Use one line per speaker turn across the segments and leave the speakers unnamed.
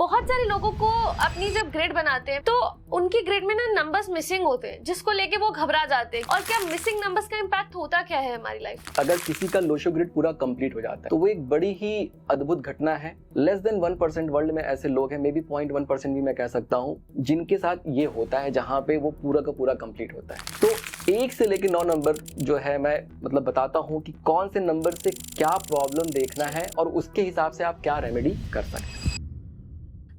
बहुत सारे लोगों को अपनी जब ग्रेड बनाते हैं तो उनकी ग्रेड में ना नंबर्स मिसिंग होते हैं, जिसको लेके वो घबरा जाते हैं। और क्या मिसिंग नंबर्स का इम्पैक्ट होता क्या है हमारी लाइफ?
अगर किसी का लोशो ग्रिड पूरा कंप्लीट हो जाता है तो वो एक बड़ी ही अद्भुत घटना है। लेस देन 1% वर्ल्ड में ऐसे लोग हैं, मे बी 0.1% भी मैं कह सकता हूँ, जिनके साथ ये होता है, जहाँ पे वो पूरा का पूरा कंप्लीट होता है। तो 1 से लेकर 9 नंबर जो है मैं मतलब बताता हूँ कि कौन से नंबर से क्या प्रॉब्लम देखना है और उसके हिसाब से आप क्या रेमेडी कर सकते हैं।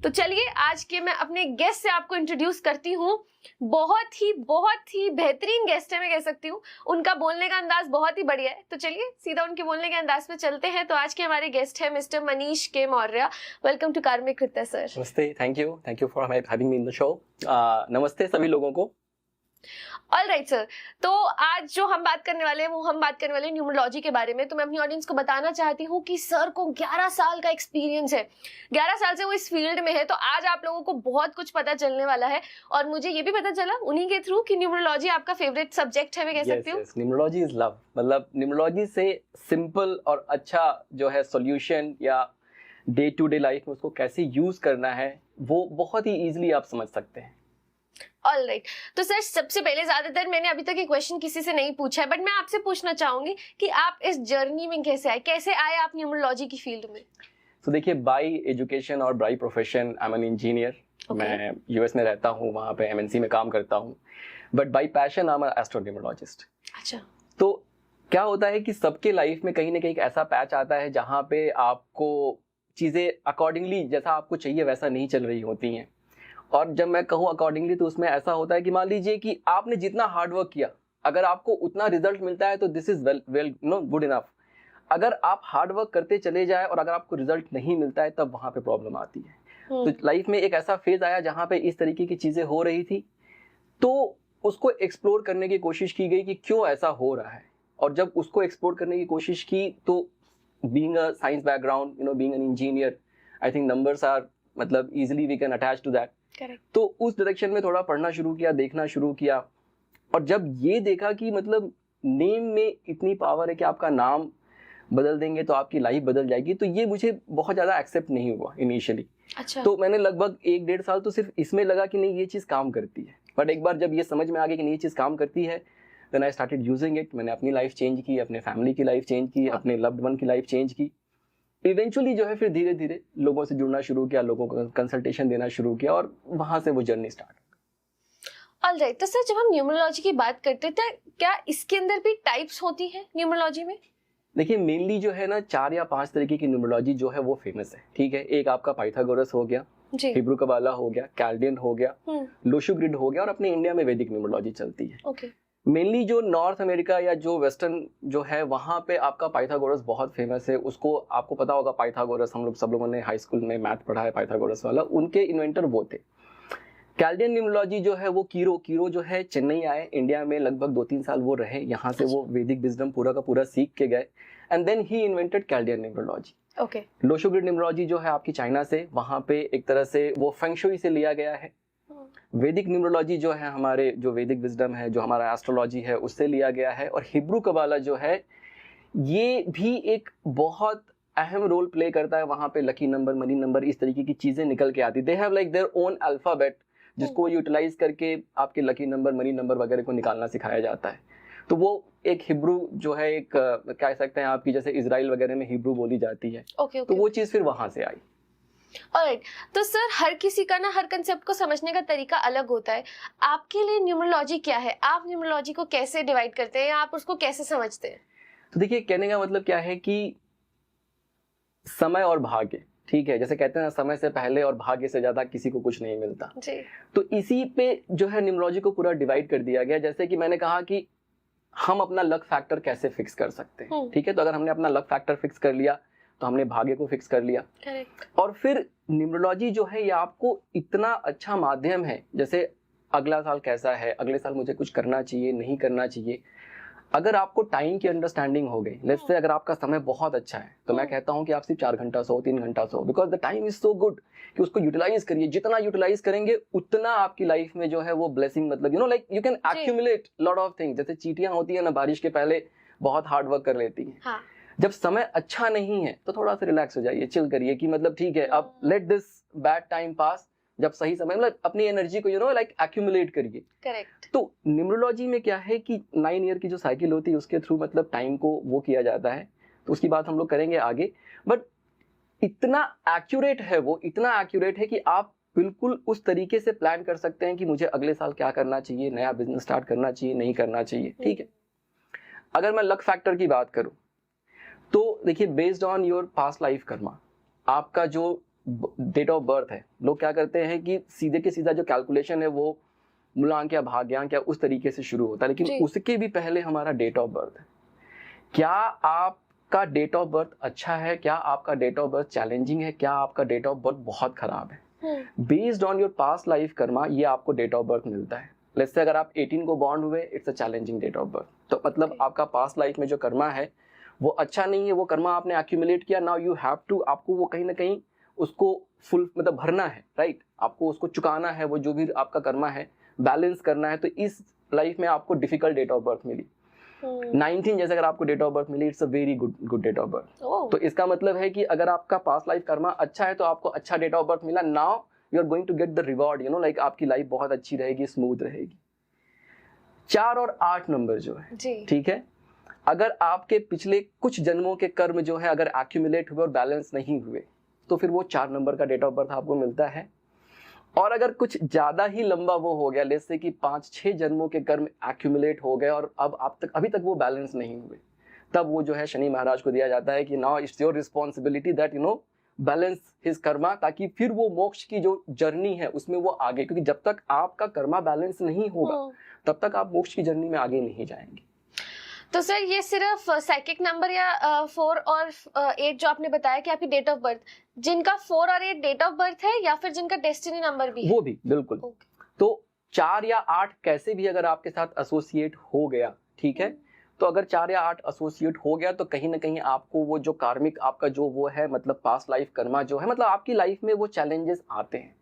तो चलिए आज के मैं अपने गेस्ट से आपको इंट्रोड्यूस करती हूँ। बहुत ही बेहतरीन गेस्ट है, मैं कह सकती हूँ। उनका बोलने का अंदाज बहुत ही बढ़िया है। तो चलिए सीधा उनके बोलने के अंदाज पे चलते हैं। तो आज के हमारे गेस्ट है मिस्टर मनीष के मौर्य। वेलकम टू कार्मिक कृत्य सर।
नमस्ते, thank you for having me in the show. नमस्ते सभी लोगों को।
ऑलराइट सर, तो आज जो हम बात करने वाले हैं वो हम बात करने वाले हैं न्यूमरोलॉजी के बारे में। तो मैं अपनी ऑडियंस को बताना चाहती हूँ कि सर को 11 साल का एक्सपीरियंस है, 11 साल से वो इस फील्ड में है। तो आज आप लोगों को बहुत कुछ पता चलने वाला है और मुझे ये भी पता चला उन्हीं के थ्रू कि न्यूमरोलॉजी आपका फेवरेट सब्जेक्ट है, मैं कह सकती हूँ।
Numerology is love. मतलब न्यूमरोलॉजी से सिंपल और अच्छा जो है सॉल्यूशन या डे टू डे लाइफ में उसको कैसे यूज करना है वो बहुत ही इजीली आप समझ सकते हैं।
ऑलराइट, तो सर सबसे पहले ज्यादातर मैंने अभी तक ये क्वेश्चन किसी से नहीं पूछा है, बट मैं आपसे पूछना चाहूंगी कि आप इस जर्नी में कैसे आए आप न्यूमरोलॉजी की फील्ड में?
तो देखिए, बाय एजुकेशन और by profession I am an engineer. मैं यूएस में रहता हूँ, वहाँ पे एमएनसी में काम करता हूँ, but by passion I am astronumerologist.
अच्छा,
तो क्या होता है कि सबके लाइफ में कहीं ना कहीं एक ऐसा पैच आता है जहाँ पे आपको चीज़ें अकॉर्डिंगली जैसा आपको चाहिए वैसा नहीं चल रही होती हैं। और जब मैं कहूँ अकॉर्डिंगली तो उसमें ऐसा होता है कि मान लीजिए कि आपने जितना हार्ड वर्क किया, अगर आपको उतना रिजल्ट मिलता है तो this is well good enough. अगर आप हार्ड वर्क करते चले जाए और अगर आपको रिजल्ट नहीं मिलता है तब वहाँ पे प्रॉब्लम आती है। तो लाइफ में एक ऐसा फेज आया जहाँ पे इस तरीके की चीज़ें हो रही थी, तो उसको एक्सप्लोर करने की कोशिश की गई कि क्यों ऐसा हो रहा है। और जब उसको एक्सप्लोर करने की कोशिश की तो being a science background, being an engineer, I think numbers are मतलब easily we can attach to that. तो उस डायरेक्शन में थोड़ा पढ़ना शुरू किया, देखना शुरू किया। और जब ये देखा कि मतलब नेम में इतनी पावर है कि आपका नाम बदल देंगे तो आपकी लाइफ बदल जाएगी, तो ये मुझे बहुत ज़्यादा एक्सेप्ट नहीं हुआ इनिशियली।
अच्छा।
तो मैंने लगभग 1-1.5 साल तो सिर्फ इसमें लगा कि नहीं ये चीज़ काम करती है। बट एक बार जब ये समझ में आ गया कि नहीं ये चीज़ काम करती है, then I started using it. मैंने अपनी लाइफ चेंज की, अपने फैमिली की लाइफ चेंज की, अपने लव्ड वन की लाइफ चेंज की। इवेंचुअली जो है फिर धीरे धीरे लोगों से जुड़ना शुरू किया, लोगों को कंसल्टेशन देना शुरू किया और वहां से वो जर्नी स्टार्ट।
ऑलराइट, तो सर जब हम न्यूमरोलॉजी की बात करते हैं तो क्या इसके अंदर भी टाइप्स होती हैं न्यूमरोलॉजी में?
देखिए, मेनली जो है ना 4 या 5 तरीके की न्यूमरोलॉजी जो है वो फेमस है। ठीक है, एक आपका पाइथागोरस हो गया, हिब्रू कबाला हो गया, कैल्डियन हो गया, लोशो ग्रिड हो गया और अपने इंडिया में वैदिक न्यूमरोलॉजी चलती है।
ओके।
मेनली जो नॉर्थ अमेरिका या जो वेस्टर्न जो है वहाँ पे आपका पाइथागोरस बहुत फेमस है। उसको आपको पता होगा, पाइथागोरस हम लोग सब लोगों ने हाई स्कूल में मैथ पढ़ा है, पाइथागोरस वाला, उनके इन्वेंटर वो थे। कैल्डियन न्यूमरोलॉजी जो है वो कीरो जो है चेन्नई आए, इंडिया में लगभग 2-3 साल वो रहे, यहाँ से वो वैदिक विजडम पूरा का पूरा सीख के गए and then he invented Chaldean numerology.
Okay.
Lo Shu grid numerology जो है आपकी चाइना से, वहाँ पे एक तरह से वो फेंगशुई से लिया गया है। वैदिक न्यूमरोलॉजी जो है हमारे जो वैदिक विजडम है, जो हमारा एस्ट्रोलॉजी है, उससे लिया गया है। और हिब्रू कबाला जो है ये भी एक बहुत अहम रोल प्ले करता है। वहाँ पे लकी नंबर, मनी नंबर, इस तरीके की चीजें निकल के आती। They have like their own alphabet जिसको यूटिलाइज करके आपके लकी नंबर, मनी नंबर वगैरह को निकालना सिखाया जाता है। तो वो एक हिब्रू जो है एक कह सकते हैं आपकी, जैसे इजराइल वगैरह में हिब्रू बोली जाती है। तो वो चीज फिर वहां से आई।
ऑलराइट, तो सर हर किसी का ना हर कंसेप्ट को समझने का तरीका अलग होता है। आपके लिए न्यूमरोलॉजी क्या है? आप न्यूमरोलॉजी को कैसे डिवाइड करते हैं या आप उसको कैसे समझते हैं?
तो देखिए, कहने का मतलब क्या है कि समय और भाग्य, ठीक है, जैसे कहते हैं समय से पहले और भाग्य से ज्यादा किसी को कुछ नहीं मिलता
जी।
तो इसी पे जो है न्यूमरोलॉजी को पूरा डिवाइड कर दिया गया। जैसे कि मैंने कहा कि हम अपना लक फैक्टर कैसे फिक्स कर सकते हैं। ठीक है, तो अगर हमने अपना लक फैक्टर फिक्स कर लिया तो हमने भाग्य को फिक्स कर लिया। और फिर न्यूमरोलॉजी जो है ये आपको इतना अच्छा माध्यम है, जैसे अगला साल कैसा है, अगले साल मुझे कुछ करना चाहिए, नहीं करना चाहिए। अगर आपको टाइम की अंडरस्टैंडिंग हो गई, लेट्स से अगर आपका समय बहुत अच्छा है तो मैं कहता हूँ कि आप सिर्फ 4 घंटा सो, 3 घंटा सो, because the time is so good कि उसको यूटिलाइज करिए। जितना यूटिलाइज करेंगे उतना आपकी लाइफ में जो है वो ब्लेसिंग, मतलब like you can accumulate lot of things. जैसे चींटियां होती है ना, बारिश के पहले बहुत हार्ड वर्क कर लेती हैं। हाँ। जब समय अच्छा नहीं है तो थोड़ा सा रिलैक्स हो जाइए, चिल करिए कि मतलब ठीक है, अब let this bad time pass, जब सही समय, मतलब अपनी एनर्जी को लाइक एक्यूमुलेट करिए।
करेक्ट।
तो न्यूमरोलॉजी में क्या है कि 9 ईयर की जो साइकिल होती है उसके थ्रू मतलब टाइम को वो किया जाता है, तो उसकी बात हम लोग करेंगे आगे। बट इतना एक्यूरेट है वो, इतना एक्यूरेट है कि आप बिल्कुल उस तरीके से प्लान कर सकते हैं कि मुझे अगले साल क्या करना चाहिए, नया बिजनेस स्टार्ट करना चाहिए, नहीं करना चाहिए, ठीक है। अगर मैं लक फैक्टर की बात करूं तो देखिए, based on your past life Karma, आपका जो डेट ऑफ बर्थ है, लोग क्या करते हैं कि सीधे के सीधा जो कैलकुलेशन है वो मूलांक या भाग्यांक या उस तरीके से शुरू होता है, लेकिन उसके भी पहले हमारा डेट ऑफ बर्थ है। क्या आपका डेट ऑफ बर्थ अच्छा है, क्या आपका डेट ऑफ बर्थ चैलेंजिंग है, क्या आपका डेट ऑफ बर्थ बहुत खराब है? Based on your past life Karma ये आपको डेट ऑफ बर्थ मिलता है। लेट्स से अगर आप 18 को बॉर्न हुए, it's a challenging date of birth, तो मतलब आपका पास्ट लाइफ में जो कर्मा है वो अच्छा नहीं है, वो कर्मा आपने एक्यूमुलेट किया, नाउ यू हैव टू, आपको वो कहीं ना कहीं उसको फुल मतलब भरना है, राइट, आपको उसको चुकाना है, वो जो भी आपका कर्मा है बैलेंस करना है। तो इस लाइफ में आपको डिफिकल्ट डेट ऑफ बर्थ मिली, 19 जैसे अगर आपको डेट ऑफ बर्थ मिली, it's a very good date of birth. तो इसका मतलब है कि अगर आपका पास्ट लाइफ कर्मा अच्छा है तो आपको अच्छा डेट ऑफ बर्थ मिला, now you are going to get the reward, like आपकी लाइफ बहुत अच्छी रहेगी, स्मूथ रहेगी। 4 और 8 नंबर जो है, ठीक है, अगर आपके पिछले कुछ जन्मों के कर्म जो है अगर एक्यूमुलेट हुए और बैलेंस नहीं हुए तो फिर वो 4 नंबर का डेट ऑफ बर्थ आपको मिलता है। और अगर कुछ ज्यादा ही लंबा वो हो गया, जैसे कि 5-6 जन्मों के कर्म एक्यूमुलेट हो गए और अब आप तक अभी तक वो बैलेंस नहीं हुए, तब वो जो है शनि महाराज को दिया जाता है कि now it's your responsibility that balance his Karma, ताकि फिर वो मोक्ष की जो जर्नी है उसमें वो आगे, क्योंकि जब तक आपका कर्मा बैलेंस नहीं होगा तब तक आप मोक्ष की जर्नी में आगे नहीं जाएंगे।
तो सर ये सिर्फ साइकिक नंबर या 4 और 8 जो आपने बताया कि आपकी डेट ऑफ बर्थ, जिनका 4 और 8 डेट ऑफ बर्थ है या फिर जिनका डेस्टिनी नंबर भी है?
वो भी बिल्कुल। तो 4 या 8 कैसे भी अगर आपके साथ एसोसिएट हो गया, ठीक है, तो अगर 4 या 8 एसोसिएट हो गया तो कहीं ना कहीं आपको वो जो कार्मिक आपका जो वो है मतलब पास्ट लाइफ कर्मा जो है, मतलब आपकी लाइफ में वो चैलेंजेस आते हैं।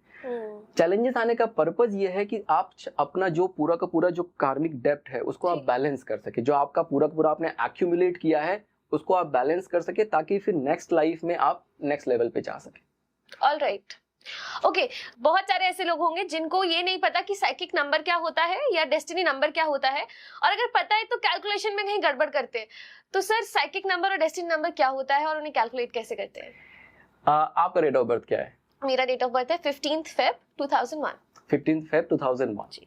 चैलेंजेस आने का पर्पज ये है कि आप अपना जो पूरा का पूरा जो कार्मिक डेप्ट है उसको आप बैलेंस कर सके, जो आपका पूरा का पूरा आपने एक्यूमुलेट किया है उसको आप बैलेंस कर सके, ताकि फिर नेक्स्ट लाइफ में आप नेक्स्ट लेवल पे जा सके।
Alright, okay. बहुत सारे ऐसे लोग होंगे जिनको ये नहीं पता कि साइकिक नंबर क्या होता है या डेस्टिनी नंबर क्या होता है, और अगर पता है तो कैलकुलेशन में कहीं गड़बड़ करते हैं। तो सर साइकिक नंबर और डेस्टिनी नंबर क्या होता है और उन्हें कैलकुलेट कैसे करते हैं?
आपका डेट ऑफ बर्थ क्या है?
मेरा डेट ऑफ बर्थ है 15th Feb 2001।
15th Feb 2001।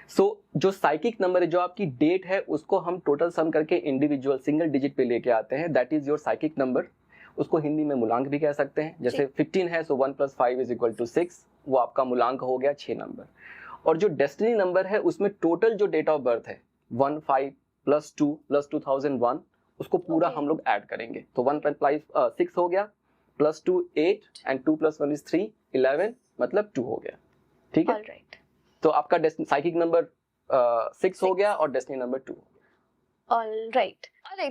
सो जो साइकिक नंबर है, जो आपकी डेट है, उसको हम टोटल सम करके इंडिविजुअल सिंगल डिजिट पे लेके आते हैं, that is your psychic number. उसको हिंदी में मूलांक भी कह सकते हैं। जैसे 15 है, सो 1 + 5 = 6, वो आपका मूलांक हो गया 6 नंबर। और जो डेस्टिनी नंबर है उसमें टोटल जो डेट ऑफ बर्थ है 1, 5 + 2 + 2001, उसको पूरा हम लोग ऐड करेंगे। तो 1 + 5 6 हो गया, +2 8 एंड 2 + 1 = 3 11, मतलब 2 हो गया, ठीक है।
ऑलराइट,
तो आपका साइकिक नंबर 6 हो गया और डेस्टिनी नंबर 2।
ऑलराइट,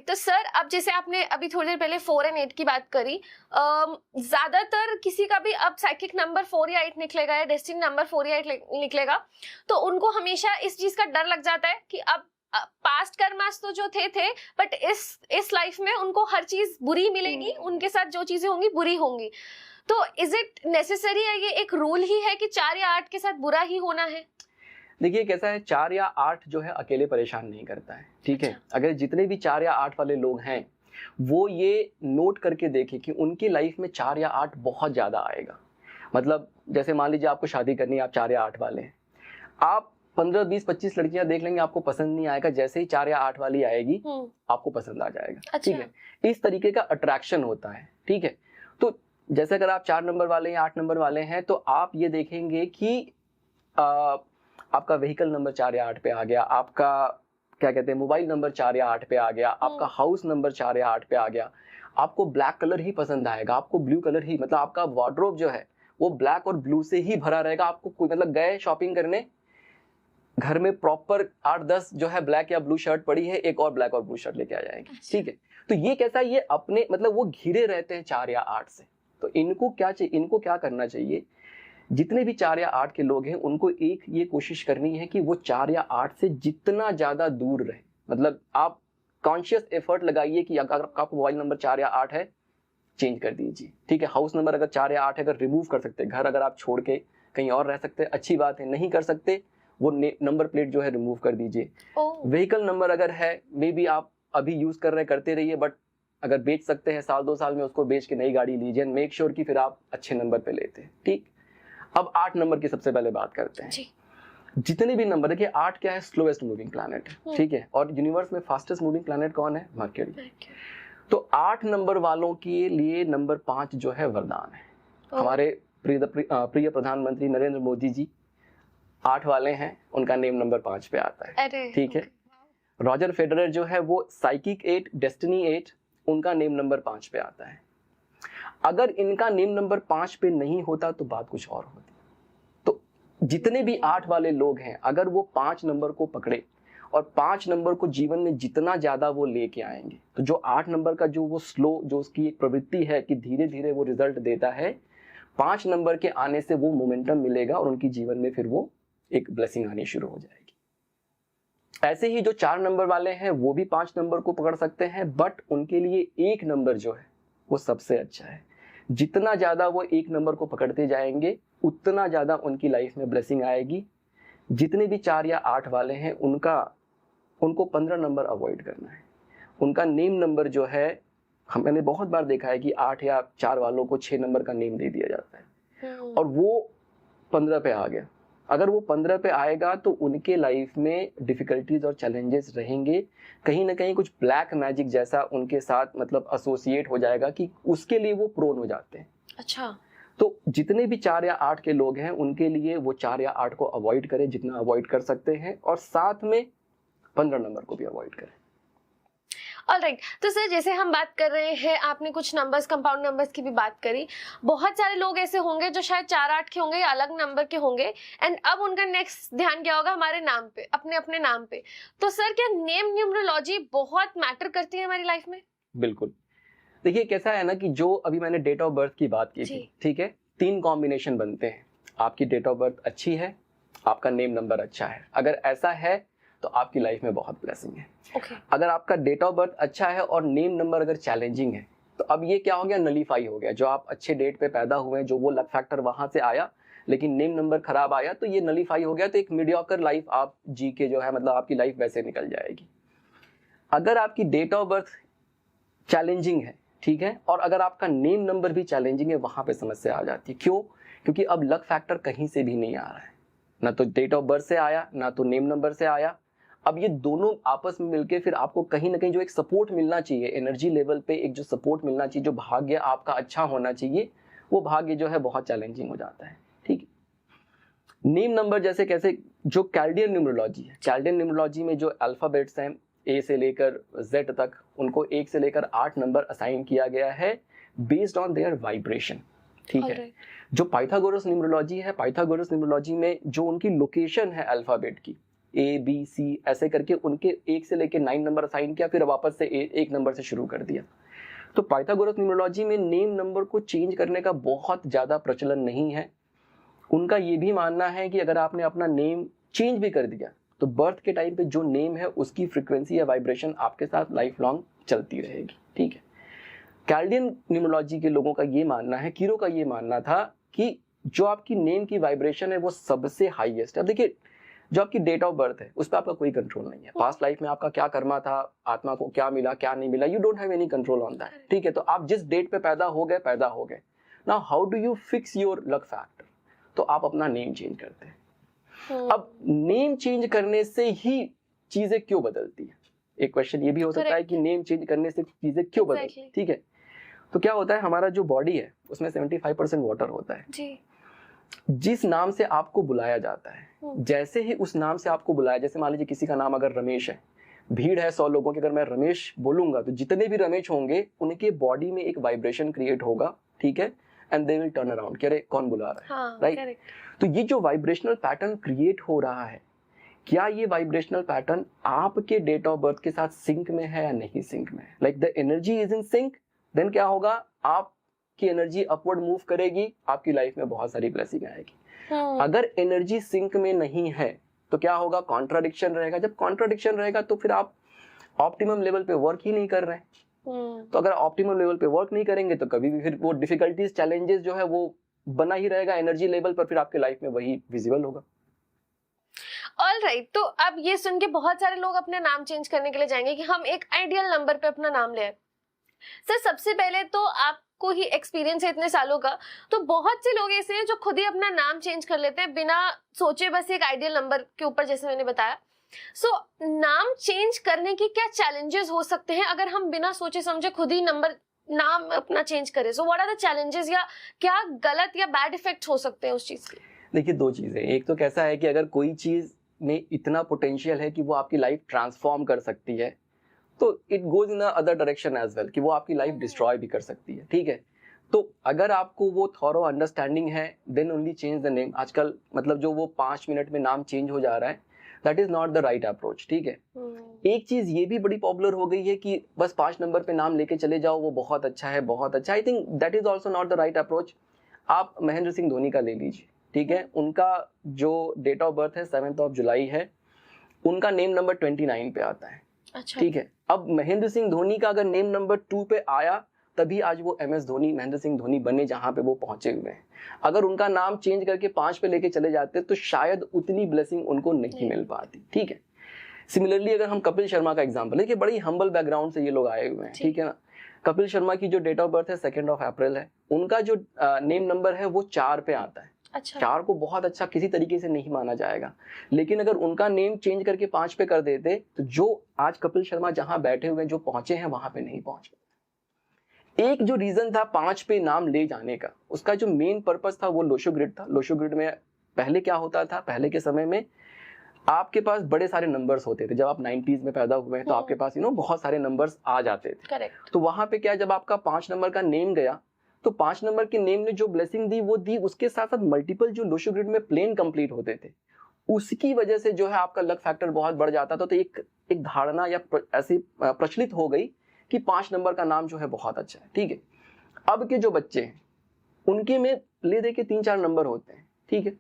तो सर अब जैसे आपने अभी थोड़ी देर पहले 4 और 8 की बात करी, ज्यादातर किसी का भी अब साइकिक नंबर 4 या 8 निकलेगा या डेस्टिनी नंबर 4 या 8 निकलेगा, तो उनको हमेशा इस चीज का डर लग जाता है कि अब पास्ट कर्मास तो जो थे बट इस लाइफ में उनको हर चीज बुरी मिलेगी, उनके साथ जो चीजें होंगी बुरी होंगी। तो इज इट नेसेसरी है, ये एक रूल ही है कि 4 या 8 के साथ बुरा ही होना है?
देखिए कैसा है, 4 या 8 जो है अकेले परेशान नहीं करता है, ठीक है। अगर जितने भी 4 या 8 वाले लोग हैं वो ये नोट करके देखें कि उनकी लाइफ में 4 या 8 बहुत ज्यादा आएगा। मतलब जैसे मान लीजिए आपको शादी करनी है, आप 4 या 8 वाले हैं, आप 15, 20, 25 लड़कियां देख लेंगे, आपको पसंद नहीं आएगा, जैसे ही 4 या 8 वाली आएगी आपको पसंद आ जाएगा, ठीक है। इस तरीके का अट्रैक्शन होता है, ठीक है। तो जैसे अगर आप 4 नंबर वाले या 8 नंबर वाले हैं तो आप ये देखेंगे कि आपका व्हीकल नंबर 4 या 8 पे आ गया, आपका क्या कहते हैं मोबाइल नंबर 4 या 8 पे आ गया, आपका हाउस नंबर 4 या 8 पे आ गया, आपको ब्लैक कलर ही पसंद आएगा, आपको ब्लू कलर ही, मतलब आपका वार्डरोब जो है वो ब्लैक और ब्लू से ही भरा रहेगा। आपको कोई मतलब गए शॉपिंग करने, घर में प्रॉपर 8-10 जो है ब्लैक या ब्लू शर्ट पड़ी है, एक और ब्लैक और ब्लू शर्ट लेके आ जाएंगे, ठीक है। तो ये कैसा, ये अपने मतलब वो घिरे रहते हैं 4 या 8 से। तो इनको क्या चाहिए, इनको क्या करना चाहिए, जितने भी 4 या 8 के लोग हैं उनको एक ये कोशिश करनी है कि वो 4 या 8 से जितना ज्यादा दूर रहे। मतलब आप कॉन्शियस एफर्ट लगाइए कि अगर आपका मोबाइल नंबर 4 या 8 है, चेंज कर दीजिए, ठीक है। हाउस नंबर अगर 4 या 8 अगर रिमूव कर सकते हैं, घर अगर आप छोड़ के कहीं और रह सकते हैं, अच्छी बात है। नहीं कर सकते, वो नंबर प्लेट जो है रिमूव कर दीजिए। व्हीकल नंबर अगर है, मे बी आप अभी यूज कर रहे करते रहिए, बट अगर बेच सकते हैं 1-2 साल में, उसको बेच के नई गाड़ी लीजिए। मेक श्योर कि फिर आप अच्छे नंबर पे लेते हैं, ठीक। अब 8 नंबर की सबसे पहले बात करते हैं। जितने भी नंबर, देखिए 8 क्या है, स्लोएस्ट मूविंग प्लैनेट है, ठीक है। और यूनिवर्स में फास्टेस्ट मूविंग प्लैनेट कौन है? मर्क्यूरी। तो 8 नंबर वालों के लिए नंबर 5 जो है वरदान है। हमारे प्रिय प्रधानमंत्री नरेंद्र मोदी जी 8 वाले हैं, उनका नेम नंबर 5 पे आता है, ठीक है। रॉजर फेडरर जो है वो साइकिक 8, डेस्टिनी 8, उनका नेम नंबर 5 पे आता है। अगर इनका नेम नंबर 5 पे नहीं होता तो बात कुछ और होती। तो जितने भी 8 वाले लोग हैं, अगर वो 5 नंबर को पकड़े और 5 नंबर को जीवन में जितना ज्यादा वो लेके आएंगे, तो जो 8 नंबर का जो वो स्लो, जो उसकी एक प्रवृत्ति है कि धीरे धीरे वो रिजल्ट देता है, 5 नंबर के आने से वो मोमेंटम मिलेगा और उनकी जीवन में फिर वो एक ब्लेसिंग आनी शुरू हो जाएगी। ऐसे ही जो 4 नंबर वाले हैं वो भी 5 नंबर को पकड़ सकते हैं, बट उनके लिए 1 नंबर जो है वो सबसे अच्छा है। जितना ज्यादा वो 1 नंबर को पकड़ते जाएंगे, उतना ज्यादा उनकी लाइफ में ब्लेसिंग आएगी। जितने भी 4 या 8 वाले हैं, उनको 15 नंबर अवॉइड करना है। उनका नेम नंबर जो है, मैंने बहुत बार देखा है कि 8 या 4 वालों को 6 नंबर का नेम दे दिया जाता है और वो 15 पे आ गया। अगर वो 15 पे आएगा तो उनके लाइफ में डिफिकल्टीज और चैलेंजेस रहेंगे। कहीं ना कहीं कुछ ब्लैक मैजिक जैसा उनके साथ मतलब एसोसिएट हो जाएगा कि उसके लिए वो प्रोन हो जाते हैं।
अच्छा।
तो जितने भी 4 या 8 के लोग हैं, उनके लिए वो 4 या 8 को अवॉइड करें जितना अवॉइड कर सकते हैं, और साथ में 15 नंबर को भी अवॉइड करें।
ऑलराइट, तो सर जैसे हम बात कर रहे हैं, आपने कुछ नंबर्स, कंपाउंड नंबर्स की भी बात करी। बहुत सारे लोग ऐसे होंगे जो शायद 4-8 के होंगे या अलग नंबर के होंगे, एंड अब उनका नेक्स्ट ध्यान क्या होगा? हमारे नाम पे, अपने अपने नाम पे। तो सर क्या नेम न्यूमरोलॉजी बहुत मैटर करती है हमारी लाइफ में?
बिल्कुल। देखिए कैसा है ना कि जो अभी मैंने डेट ऑफ बर्थ की बात की थी, ठीक है, 3 कॉम्बिनेशन बनते हैं। आपकी डेट ऑफ बर्थ अच्छी है, आपका नेम नंबर अच्छा है। अगर ऐसा है तो आपकी लाइफ में बहुत ब्लेसिंग है। अगर आपका डेट ऑफ बर्थ अच्छा है और नेम नंबर अगर चैलेंजिंग है, तो अब ये क्या हो गया? नलीफाई हो गया। जो आप अच्छे डेट पे पैदा हुए हैं, जो वो लक फैक्टर वहां से आया, लेकिन नेम नंबर खराब आया, तो ये नलीफाई हो गया। तो एक मीडियोकर लाइफ आप जी के जो है, मतलब आपकी लाइफ वैसे निकल जाएगी। अगर आपकी डेट ऑफ बर्थ चैलेंजिंग है, ठीक है, और अगर आपका नेम नंबर भी चैलेंजिंग है, वहां पे समस्या आ जाती है। क्यों? क्योंकि अब लक फैक्टर कहीं से भी नहीं आ रहा है, ना तो डेट ऑफ बर्थ से आया, ना तो नेम नंबर से आया। अब ये दोनों आपस में मिलके फिर आपको कहीं ना कहीं जो एक सपोर्ट मिलना चाहिए, एनर्जी लेवल पे एक जो सपोर्ट मिलना चाहिए, जो भाग्य आपका अच्छा होना चाहिए, वो भाग्य जो है बहुत चैलेंजिंग हो जाता है, ठीक है। नेम नंबर जैसे कैसे, जो कैल्डियन न्यूमरोलॉजी है, कैल्डियन न्यूमरोलॉजी में जो अल्फाबेट्स हैं ए से लेकर जेड तक, उनको 1 से लेकर 8 नंबर असाइन किया गया है बेस्ड ऑन देयर वाइब्रेशन, ठीक है। जो पाइथागोरस न्यूमरोलॉजी है, पाइथागोरस न्यूमरोलॉजी में जो उनकी लोकेशन है अल्फाबेट की, ए बी सी ऐसे करके उनके 1 से लेकर 9 नंबर असाइन किया, फिर वापस से 1 नंबर से शुरू कर दिया। तो पाइथागोरस न्यूमरोलॉजी में नेम नंबर को चेंज करने का बहुत ज्यादा प्रचलन नहीं है। उनका ये भी मानना है कि अगर आपने अपना नेम चेंज भी कर दिया, तो बर्थ के टाइम पे जो नेम है उसकी फ्रीक्वेंसी या वाइब्रेशन आपके साथ लाइफ लॉन्ग चलती रहेगी, ठीक है। कैल्डियन न्यूमरोलॉजी के लोगों का ये मानना है, कीरो का ये मानना था कि जो आपकी नेम की वाइब्रेशन है वो सबसे हाईएस्ट है। अब देखिए, जो आपकी डेट ऑफ बर्थ है उस पर आपका कोई कंट्रोल नहीं है। पास्ट लाइफ में आपका क्या कर्मा था, आत्मा को क्या मिला क्या नहीं मिला, you don't have any control on that, ठीक है। तो आप जिस डेट पे पैदा हो गए। Now how do you fix your luck factor? तो आप अपना नेम चेंज करते हैं। अब नेम चेंज करने से ही चीजें क्यों बदलती है? एक क्वेश्चन ये भी हो सकता है कि नेम चेंज करने से चीजें क्यों बदलती है, ठीक है। तो क्या होता है, हमारा जो बॉडी है उसमें 75% वाटर होता है जी। जिस नाम से आपको बुलाया जाता है, जैसे ही उस नाम से आपको बुलाया, जैसे मान लीजिए किसी का नाम अगर रमेश है, भीड़ है 100 लोगों की, अगर मैं रमेश बोलूंगा तो जितने भी रमेश होंगे उनके बॉडी में एक वाइब्रेशन क्रिएट होगा, ठीक है, and they will turn around कि अरे कौन बुला रहा है, राइट। तो ये जो वाइब्रेशनल पैटर्न क्रिएट हो रहा है, क्या ये वाइब्रेशनल पैटर्न आपके डेट ऑफ बर्थ के साथ सिंक में है या नहीं सिंक में है? Like the energy is in sync, then क्या होगा, आपकी एनर्जी अपवर्ड मूव करेगी, आपकी लाइफ में बहुत सारी ब्लेसिंग आएगी। अगर एनर्जी सिंक में नहीं है तो क्या होगा, कॉन्ट्राडिक्शन रहेगा। जब कॉन्ट्राडिक्शन रहेगा तो फिर आप ऑप्टिमम लेवल पे वर्क ही नहीं कर रहे हैं, तो अगर ऑप्टिमम लेवल पे वर्क नहीं करेंगे तो कभी भी फिर वो डिफिकल्टीज चैलेंजेस जो है वो बना ही रहेगा एनर्जी लेवल पर, फिर आपके लाइफ में वही विजिबल होगा।
ऑल राइट, तो अब ये सुन के बहुत सारे लोग अपने नाम चेंज करने के लिए जाएंगे कि हम एक आइडियल नंबर पे अपना नाम ले आए। सर सबसे पहले तो आपको ही एक्सपीरियंस है इतने सालों का, तो बहुत से लोग ऐसे हैं जो खुद ही अपना नाम चेंज कर लेते हैं बिना सोचे, बस एक आइडियल नंबर के ऊपर, जैसे मैंने बताया। सो नाम चेंज करने के क्या चैलेंजेस हो सकते हैं अगर हम बिना सोचे समझे खुद ही नाम अपना चेंज करें? So what are the challenges, या क्या गलत या बैड इफेक्ट्स हो सकते हैं उस चीज के?
देखिए दो चीजें, एक तो कैसा है कि अगर कोई चीज में इतना पोटेंशियल है कि वो आपकी लाइफ ट्रांसफॉर्म कर सकती है तो it goes in other direction as well, कि वो आपकी लाइफ डिस्ट्रॉय भी कर सकती है, ठीक है। तो अगर आपको वो थॉरो अंडरस्टैंडिंग है then only change the name. आजकल मतलब जो वो 5 मिनट में नाम चेंज हो जा रहा है, that is not the right approach, ठीक है। एक चीज ये भी बड़ी पॉपुलर हो गई है कि बस 5 नंबर पे नाम लेके चले जाओ, वो बहुत अच्छा है, बहुत अच्छा। I think that is also not the right approach. आप महेंद्र सिंह धोनी का ले लीजिए, ठीक है, उनका जो डेट ऑफ बर्थ है 7 जुलाई है, उनका नेम नंबर 29 पे आता है,
अच्छा,
ठीक है। अब महेंद्र सिंह धोनी का अगर नेम नंबर 2 पे आया तभी आज वो MS धोनी, महेंद्र सिंह धोनी बने जहां पे वो पहुंचे हुए हैं। अगर उनका नाम चेंज करके 5 पे लेके चले जाते तो शायद उतनी ब्लेसिंग उनको नहीं मिल पाती, ठीक है। सिमिलरली अगर हम कपिल शर्मा का एग्जांपल, देखिए बड़ी हम्बल बैकग्राउंड से ये लोग आए हुए हैं, ठीक है ना। कपिल शर्मा की जो डेट ऑफ बर्थ है 2 अप्रैल है, उनका जो नेम नंबर है वो 4 पे आता है।
अच्छा,
4 को बहुत अच्छा किसी तरीके से नहीं माना जाएगा, लेकिन अगर उनका नेम चेंज करके 5 पे कर देते तो जो आज कपिल शर्मा जहां बैठे हुए जो पहुंचे हैं वहां पे नहीं पहुंच पाते। एक जो रीजन था 5 पे नाम ले जाने का, उसका जो मेन पर्पस था वो लोशो ग्रिड था। लोशो ग्रिड में पहले क्या होता था, पहले के समय में आपके पास बड़े सारे नंबर्स होते थे। जब आप 90s में पैदा हुए तो आपके पास बहुत सारे नंबर्स आ जाते थे।
करेक्ट।
तो वहां पे क्या, जब आपका 5 नंबर का नेम गया तो 5 नंबर के नेम ने जो ब्लेसिंग दी वो दी, उसके साथ साथ मल्टीपल जो लोशो ग्रिड में प्लेन कंप्लीट होते थे, उसकी वजह से जो है आपका लक फैक्टर बहुत बढ़ जाता था। तो एक धारणा या ऐसी प्रचलित हो गई कि 5 नंबर का नाम जो है बहुत अच्छा है, ठीक है। अब के जो बच्चे हैं उनके में ले दे के 3-4 नंबर होते हैं, ठीक है।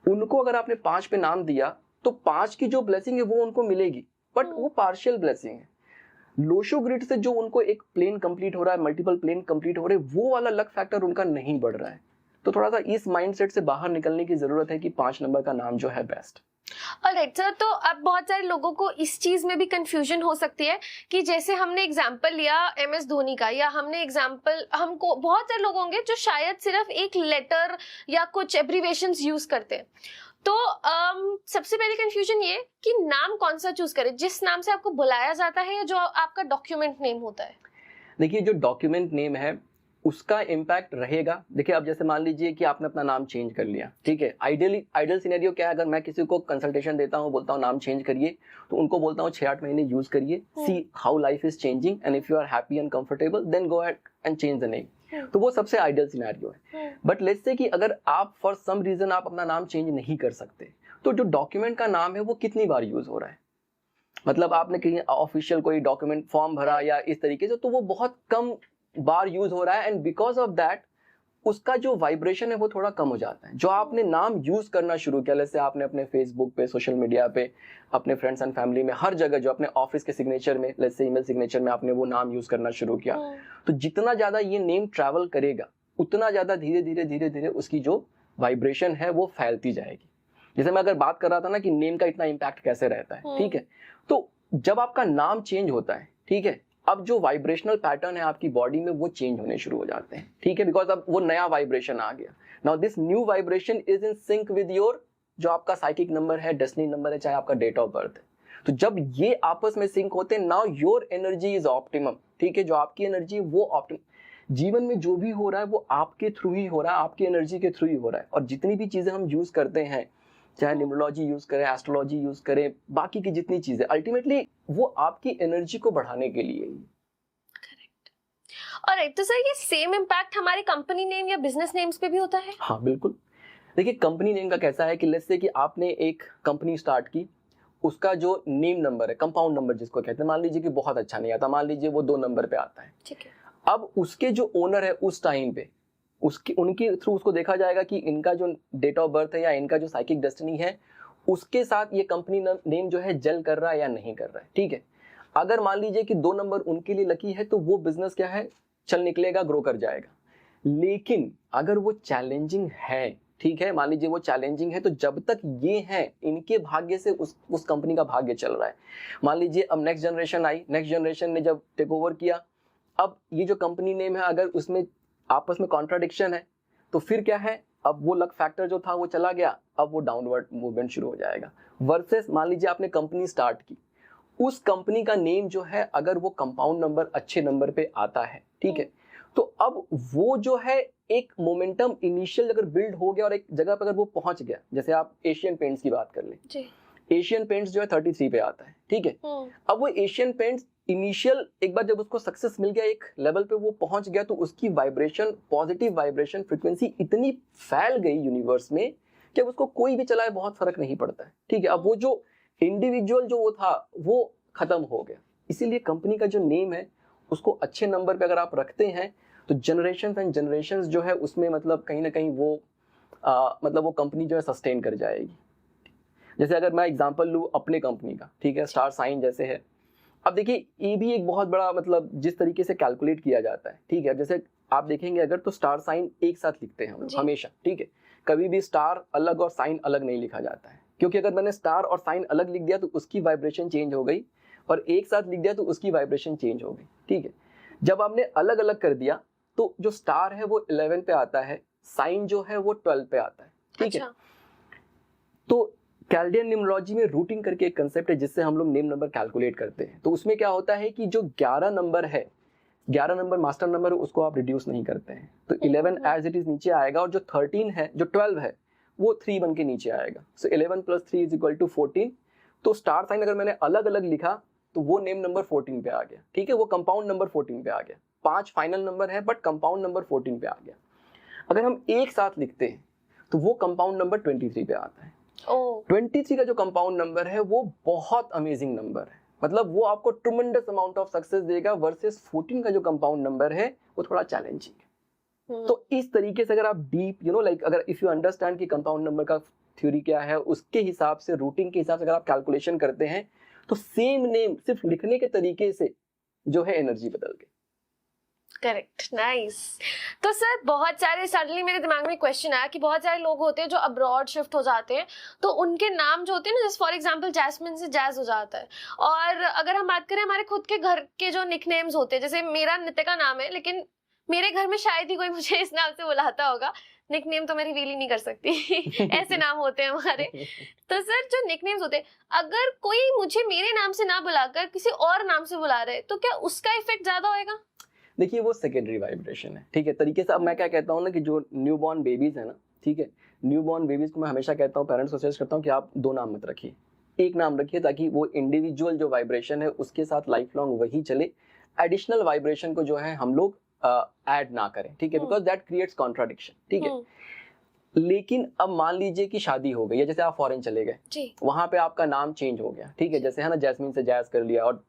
उनको अगर आपने 5 पे नाम दिया तो 5 की जो ब्लेसिंग है वो उनको मिलेगी, बट वो पार्शियल ब्लेसिंग है। लोशो ग्रिड से जो उनको एक प्लेन कंप्लीट हो रहा है, मल्टीपल प्लेन कंप्लीट हो रहे हैं, वो वाला लक फैक्टर उनका नहीं बढ़ रहा है। तो थोड़ा सा इस माइंडसेट से बाहर निकलने की जरूरत है कि 5 नंबर का नाम जो है बेस्ट।
ऑलराइट सर, तो अब बहुत सारे लोगों को इस चीज में भी कंफ्यूजन हो सकती है कि जैसे हमने एग्जांपल लिया MS धोनी का, या हमने एग्जांपल, हमको बहुत सारे लोग होंगे जो शायद सिर्फ एक लेटर या कुछ एब्रीवेशंस यूज करते हैं। तो सबसे पहले कंफ्यूजन ये कि नाम कौन सा चूज करें, जिस नाम से आपको बुलाया जाता है या जो आपका डॉक्यूमेंट नेम होता है?
देखिए जो डॉक्यूमेंट नेम है उसका इम्पैक्ट रहेगा। देखिए अब जैसे मान लीजिए कि आपने अपना नाम चेंज कर लिया, ठीक है। आइडियल सिनेरियो क्या है, अगर मैं किसी को कंसल्टेशन देता हूँ, बोलता हूँ नाम चेंज करिए, तो उनको बोलता हूँ 6-8 महीने यूज करिए, see how life is changing and if you are happy and comfortable then go ahead and change the name. तो वो सबसे आइडियल सिनेरियो है। बट लेट्स से कि अगर आप फॉर सम रीजन आप अपना नाम चेंज नहीं कर सकते, तो जो डॉक्यूमेंट का नाम है वो कितनी बार यूज हो रहा है, मतलब आपने कहीं ऑफिशियल कोई डॉक्यूमेंट फॉर्म भरा या इस तरीके से, तो वो बहुत कम बार यूज हो रहा है एंड बिकॉज ऑफ दैट उसका जो वाइब्रेशन है वो थोड़ा कम हो जाता है। जो आपने नाम यूज करना शुरू किया, जैसे आपने अपने फेसबुक पे, सोशल मीडिया पे, अपने फ्रेंड्स एंड फैमिली में, हर जगह, जो अपने ऑफिस के सिग्नेचर में, लेट्स से ईमेल सिग्नेचर में आपने वो नाम यूज करना शुरू किया, तो जितना ज्यादा ये नेम ट्रैवल करेगा उतना ज्यादा धीरे धीरे उसकी जो वाइब्रेशन है वो फैलती जाएगी। जैसे मैं अगर बात कर रहा था ना कि नेम का इतना इम्पैक्ट कैसे रहता है, ठीक है। तो जब आपका नाम चेंज होता है, ठीक है, अब जो वाइब्रेशनल पैटर्न है आपकी बॉडी में वो चेंज होने शुरू हो जाते हैं, ठीक है, बिकॉज अब वो नया वाइब्रेशन आ गया। Now this new vibration is in sync with your जो आपका साइकिक नंबर है, डेस्टिनी नंबर है, चाहे आपका डेट ऑफ बर्थ है। तो जब ये आपस में सिंक होते हैं, now your energy is optimum, ठीक है। जो आपकी एनर्जी वो ऑप्टिमम, जीवन में जो भी हो रहा है वो आपके थ्रू ही हो रहा है, आपकी एनर्जी के थ्रू ही हो रहा है। और जितनी भी चीजें हम यूज करते हैं, चाहे न्यूमरोलॉजी यूज करें, एस्ट्रोलॉजी यूज करें, बाकी की जितनी चीजें, अल्टीमेटली वो आपकी एनर्जी को बढ़ाने के लिए ही।
ऑलराइट, तो सर ये सेम इम्पैक्ट हमारे कंपनी नेम या बिजनेस नेम्स पे भी होता है?
हाँ बिल्कुल। देखिए कंपनी नेम का कैसा है कि लेट्स से कि आपने एक कंपनी स्टार्ट की, उसका जो नेम नंबर है, कंपाउंड नंबर जिसको कहते हैं, मान लीजिए कि बहुत अच्छा नहीं आता, मान लीजिए वो 2 नंबर पे आता है,
ठीक है।
अब उसके जो ओनर है उस टाइम पे उनके थ्रू उसको देखा जाएगा कि इनका जो डेट ऑफ बर्थ है या इनका जो साइकिक डेस्टिनी है उसके साथ ये कंपनी नेम जो है जेल कर रहा है या नहीं कर रहा है, ठीक है। अगर मान लीजिए कि 2 नंबर उनके लिए लकी है तो वो बिजनेस क्या है, चल निकलेगा, ग्रो कर जाएगा। लेकिन अगर वो चैलेंजिंग है, ठीक है, मान लीजिए वो चैलेंजिंग है, तो जब तक ये है इनके भाग्य से उस कंपनी का भाग्य चल रहा है। मान लीजिए अब नेक्स्ट जनरेशन आई, नेक्स्ट जनरेशन ने जब टेक ओवर किया, अब ये जो कंपनी नेम है अगर उसमें आपस में कॉन्ट्राडिक्शन है तो फिर क्या है, अब वो लक फैक्टर जो था वो चला गया, अब वो डाउनवर्ड मूवमेंट शुरू हो जाएगा। वर्सेस मान लीजिए आपने कंपनी स्टार्ट की, उस कंपनी का नेम जो है अगर वो कंपाउंड नंबर अच्छे नंबर पे आता है, ठीक है, तो अब वो जो है एक मोमेंटम इनिशियल अगर बिल्ड हो गया और एक जगह पर अगर वो पहुंच गया, जैसे आप एशियन पेंट्स की बात कर लें, एशियन पेंट्स जो है 33 पे आता है, ठीक है। अब वो एशियन पेंट्स इनिशियल एक बार जब उसको सक्सेस मिल गया, एक लेवल पे वो पहुंच गया, तो उसकी वाइब्रेशन, पॉजिटिव वाइब्रेशन फ्रीक्वेंसी इतनी फैल गई यूनिवर्स में कि अब उसको कोई भी चलाए बहुत फर्क नहीं पड़ता है, ठीक है। अब वो जो इंडिविजुअल जो वो था वो खत्म हो गया। इसीलिए कंपनी का जो नेम है उसको अच्छे नंबर पे अगर आप रखते हैं तो जनरेशंस एंड जनरेशंस जो है उसमें मतलब कहीं ना कहीं वो मतलब वो कंपनी जो है सस्टेन कर जाएगी। जैसे अगर मैं एग्जांपल लूँ अपने कंपनी का, ठीक है, स्टार साइन जैसे है। अब देखिए ये भी एक बहुत बड़ा मतलब जिस तरीके से कैलकुलेट किया जाता है, ठीक है, जैसे आप देखेंगे अगर तो स्टार साइन एक साथ लिखते हैं हम लोग हमेशा, ठीक है, कभी भी स्टार अलग और साइन अलग नहीं लिखा जाता है, क्योंकि अगर मैंने स्टार और साइन अलग लिख दिया तो उसकी वाइब्रेशन चेंज हो गई, और एक साथ लिख दिया तो उसकी वाइब्रेशन चेंज हो गई, ठीक है। जब आपने अलग अलग कर दिया तो जो स्टार है वो 11 पे आता है, साइन जो है वो 12 पे आता है, ठीक है। तो कैल्डियन न्यूमरोलॉजी में रूटिंग करके एक कंसेप्ट है जिससे हम लोग नेम नंबर कैलकुलेट करते हैं। तो उसमें क्या होता है कि जो 11 नंबर है, 11 नंबर मास्टर नंबर है, उसको आप रिड्यूस नहीं करते हैं, तो 11 एज इट इज नीचे आएगा, और जो 13 है, जो 12 है, वो 3 बन के नीचे आएगा। सो 11 + 3 = 14। तो स्टार साइन अगर मैंने अलग अलग लिखा तो वो नेम नंबर 14 पे आ गया, ठीक है, वो कंपाउंड नंबर 14 पे आ गया। 5 फाइनल नंबर है बट कंपाउंड नंबर 14 पे आ गया। अगर हम एक साथ लिखते हैं तो वो कंपाउंड नंबर 23 पे आता है। 23 का जो कंपाउंड नंबर है वो बहुत अमेजिंग नंबर है, मतलब वो आपको ट्रुमेंडस अमाउंट ऑफ सक्सेस देगा, वर्सेस 14 का जो कंपाउंड नंबर है वो थोड़ा चैलेंजिंग है। तो इस तरीके से अगर आप डीप लाइक अगर इफ यू अंडरस्टैंड कि कंपाउंड नंबर का थ्योरी क्या है, उसके हिसाब से रूटिंग के हिसाब से अगर आप कैलकुलेशन करते हैं तो सेम नेम सिर्फ लिखने के तरीके से जो है एनर्जी बदल गई।
Correct, nice. तो सर बहुत सारे सडनली मेरे दिमाग में क्वेश्चन आया कि बहुत सारे लोग होते हैं जो अब्रॉड शिफ्ट हो जाते हैं, तो उनके नाम जो होते हैं ना, जैसे फॉर एग्जांपल जैस्मिन से जैज हो जाता है। और अगर हम बात करें हमारे खुद के घर के जो निकनेम्स होते हैं, जैसे मेरा नितिका नाम है, लेकिन मेरे घर में शायद ही कोई मुझे इस नाम से बुलाता होगा, निकनेम तो मैं रिवील ही नहीं कर सकती ऐसे नाम होते हैं हमारे। तो सर जो निकनेम्स होते हैं, अगर कोई मुझे मेरे नाम से ना बुलाकर किसी और नाम से बुला रहे तो क्या उसका इफेक्ट ज्यादा होएगा?
देखिए वो सेकेंडरी वाइब्रेशन है, ठीक है, तरीके से। अब मैं क्या कहता हूँ ना कि जो न्यूबॉर्न बेबीज है ना, ठीक है, न्यूबॉर्न बेबीज को मैं हमेशा कहता हूँ, पेरेंट्स को सजेस्ट करता हूँ कि आप 2 नाम मत रखिए, एक नाम रखिए, ताकि वो इंडिविजुअल जो वाइब्रेशन है उसके साथ लाइफ लॉन्ग वही चले। एडिशनल वाइब्रेशन को जो है हम लोग ऐड ना करें, ठीक है, बिकॉज दैट क्रिएट्स कॉन्ट्राडिक्शन, ठीक है। लेकिन अब मान लीजिए कि शादी हो गई है, जैसे आप फॉरेन चले गए, वहां पे आपका नाम चेंज हो गया, ठीक है, जैसे है ना जैस्मिन से जैज कर लिया, और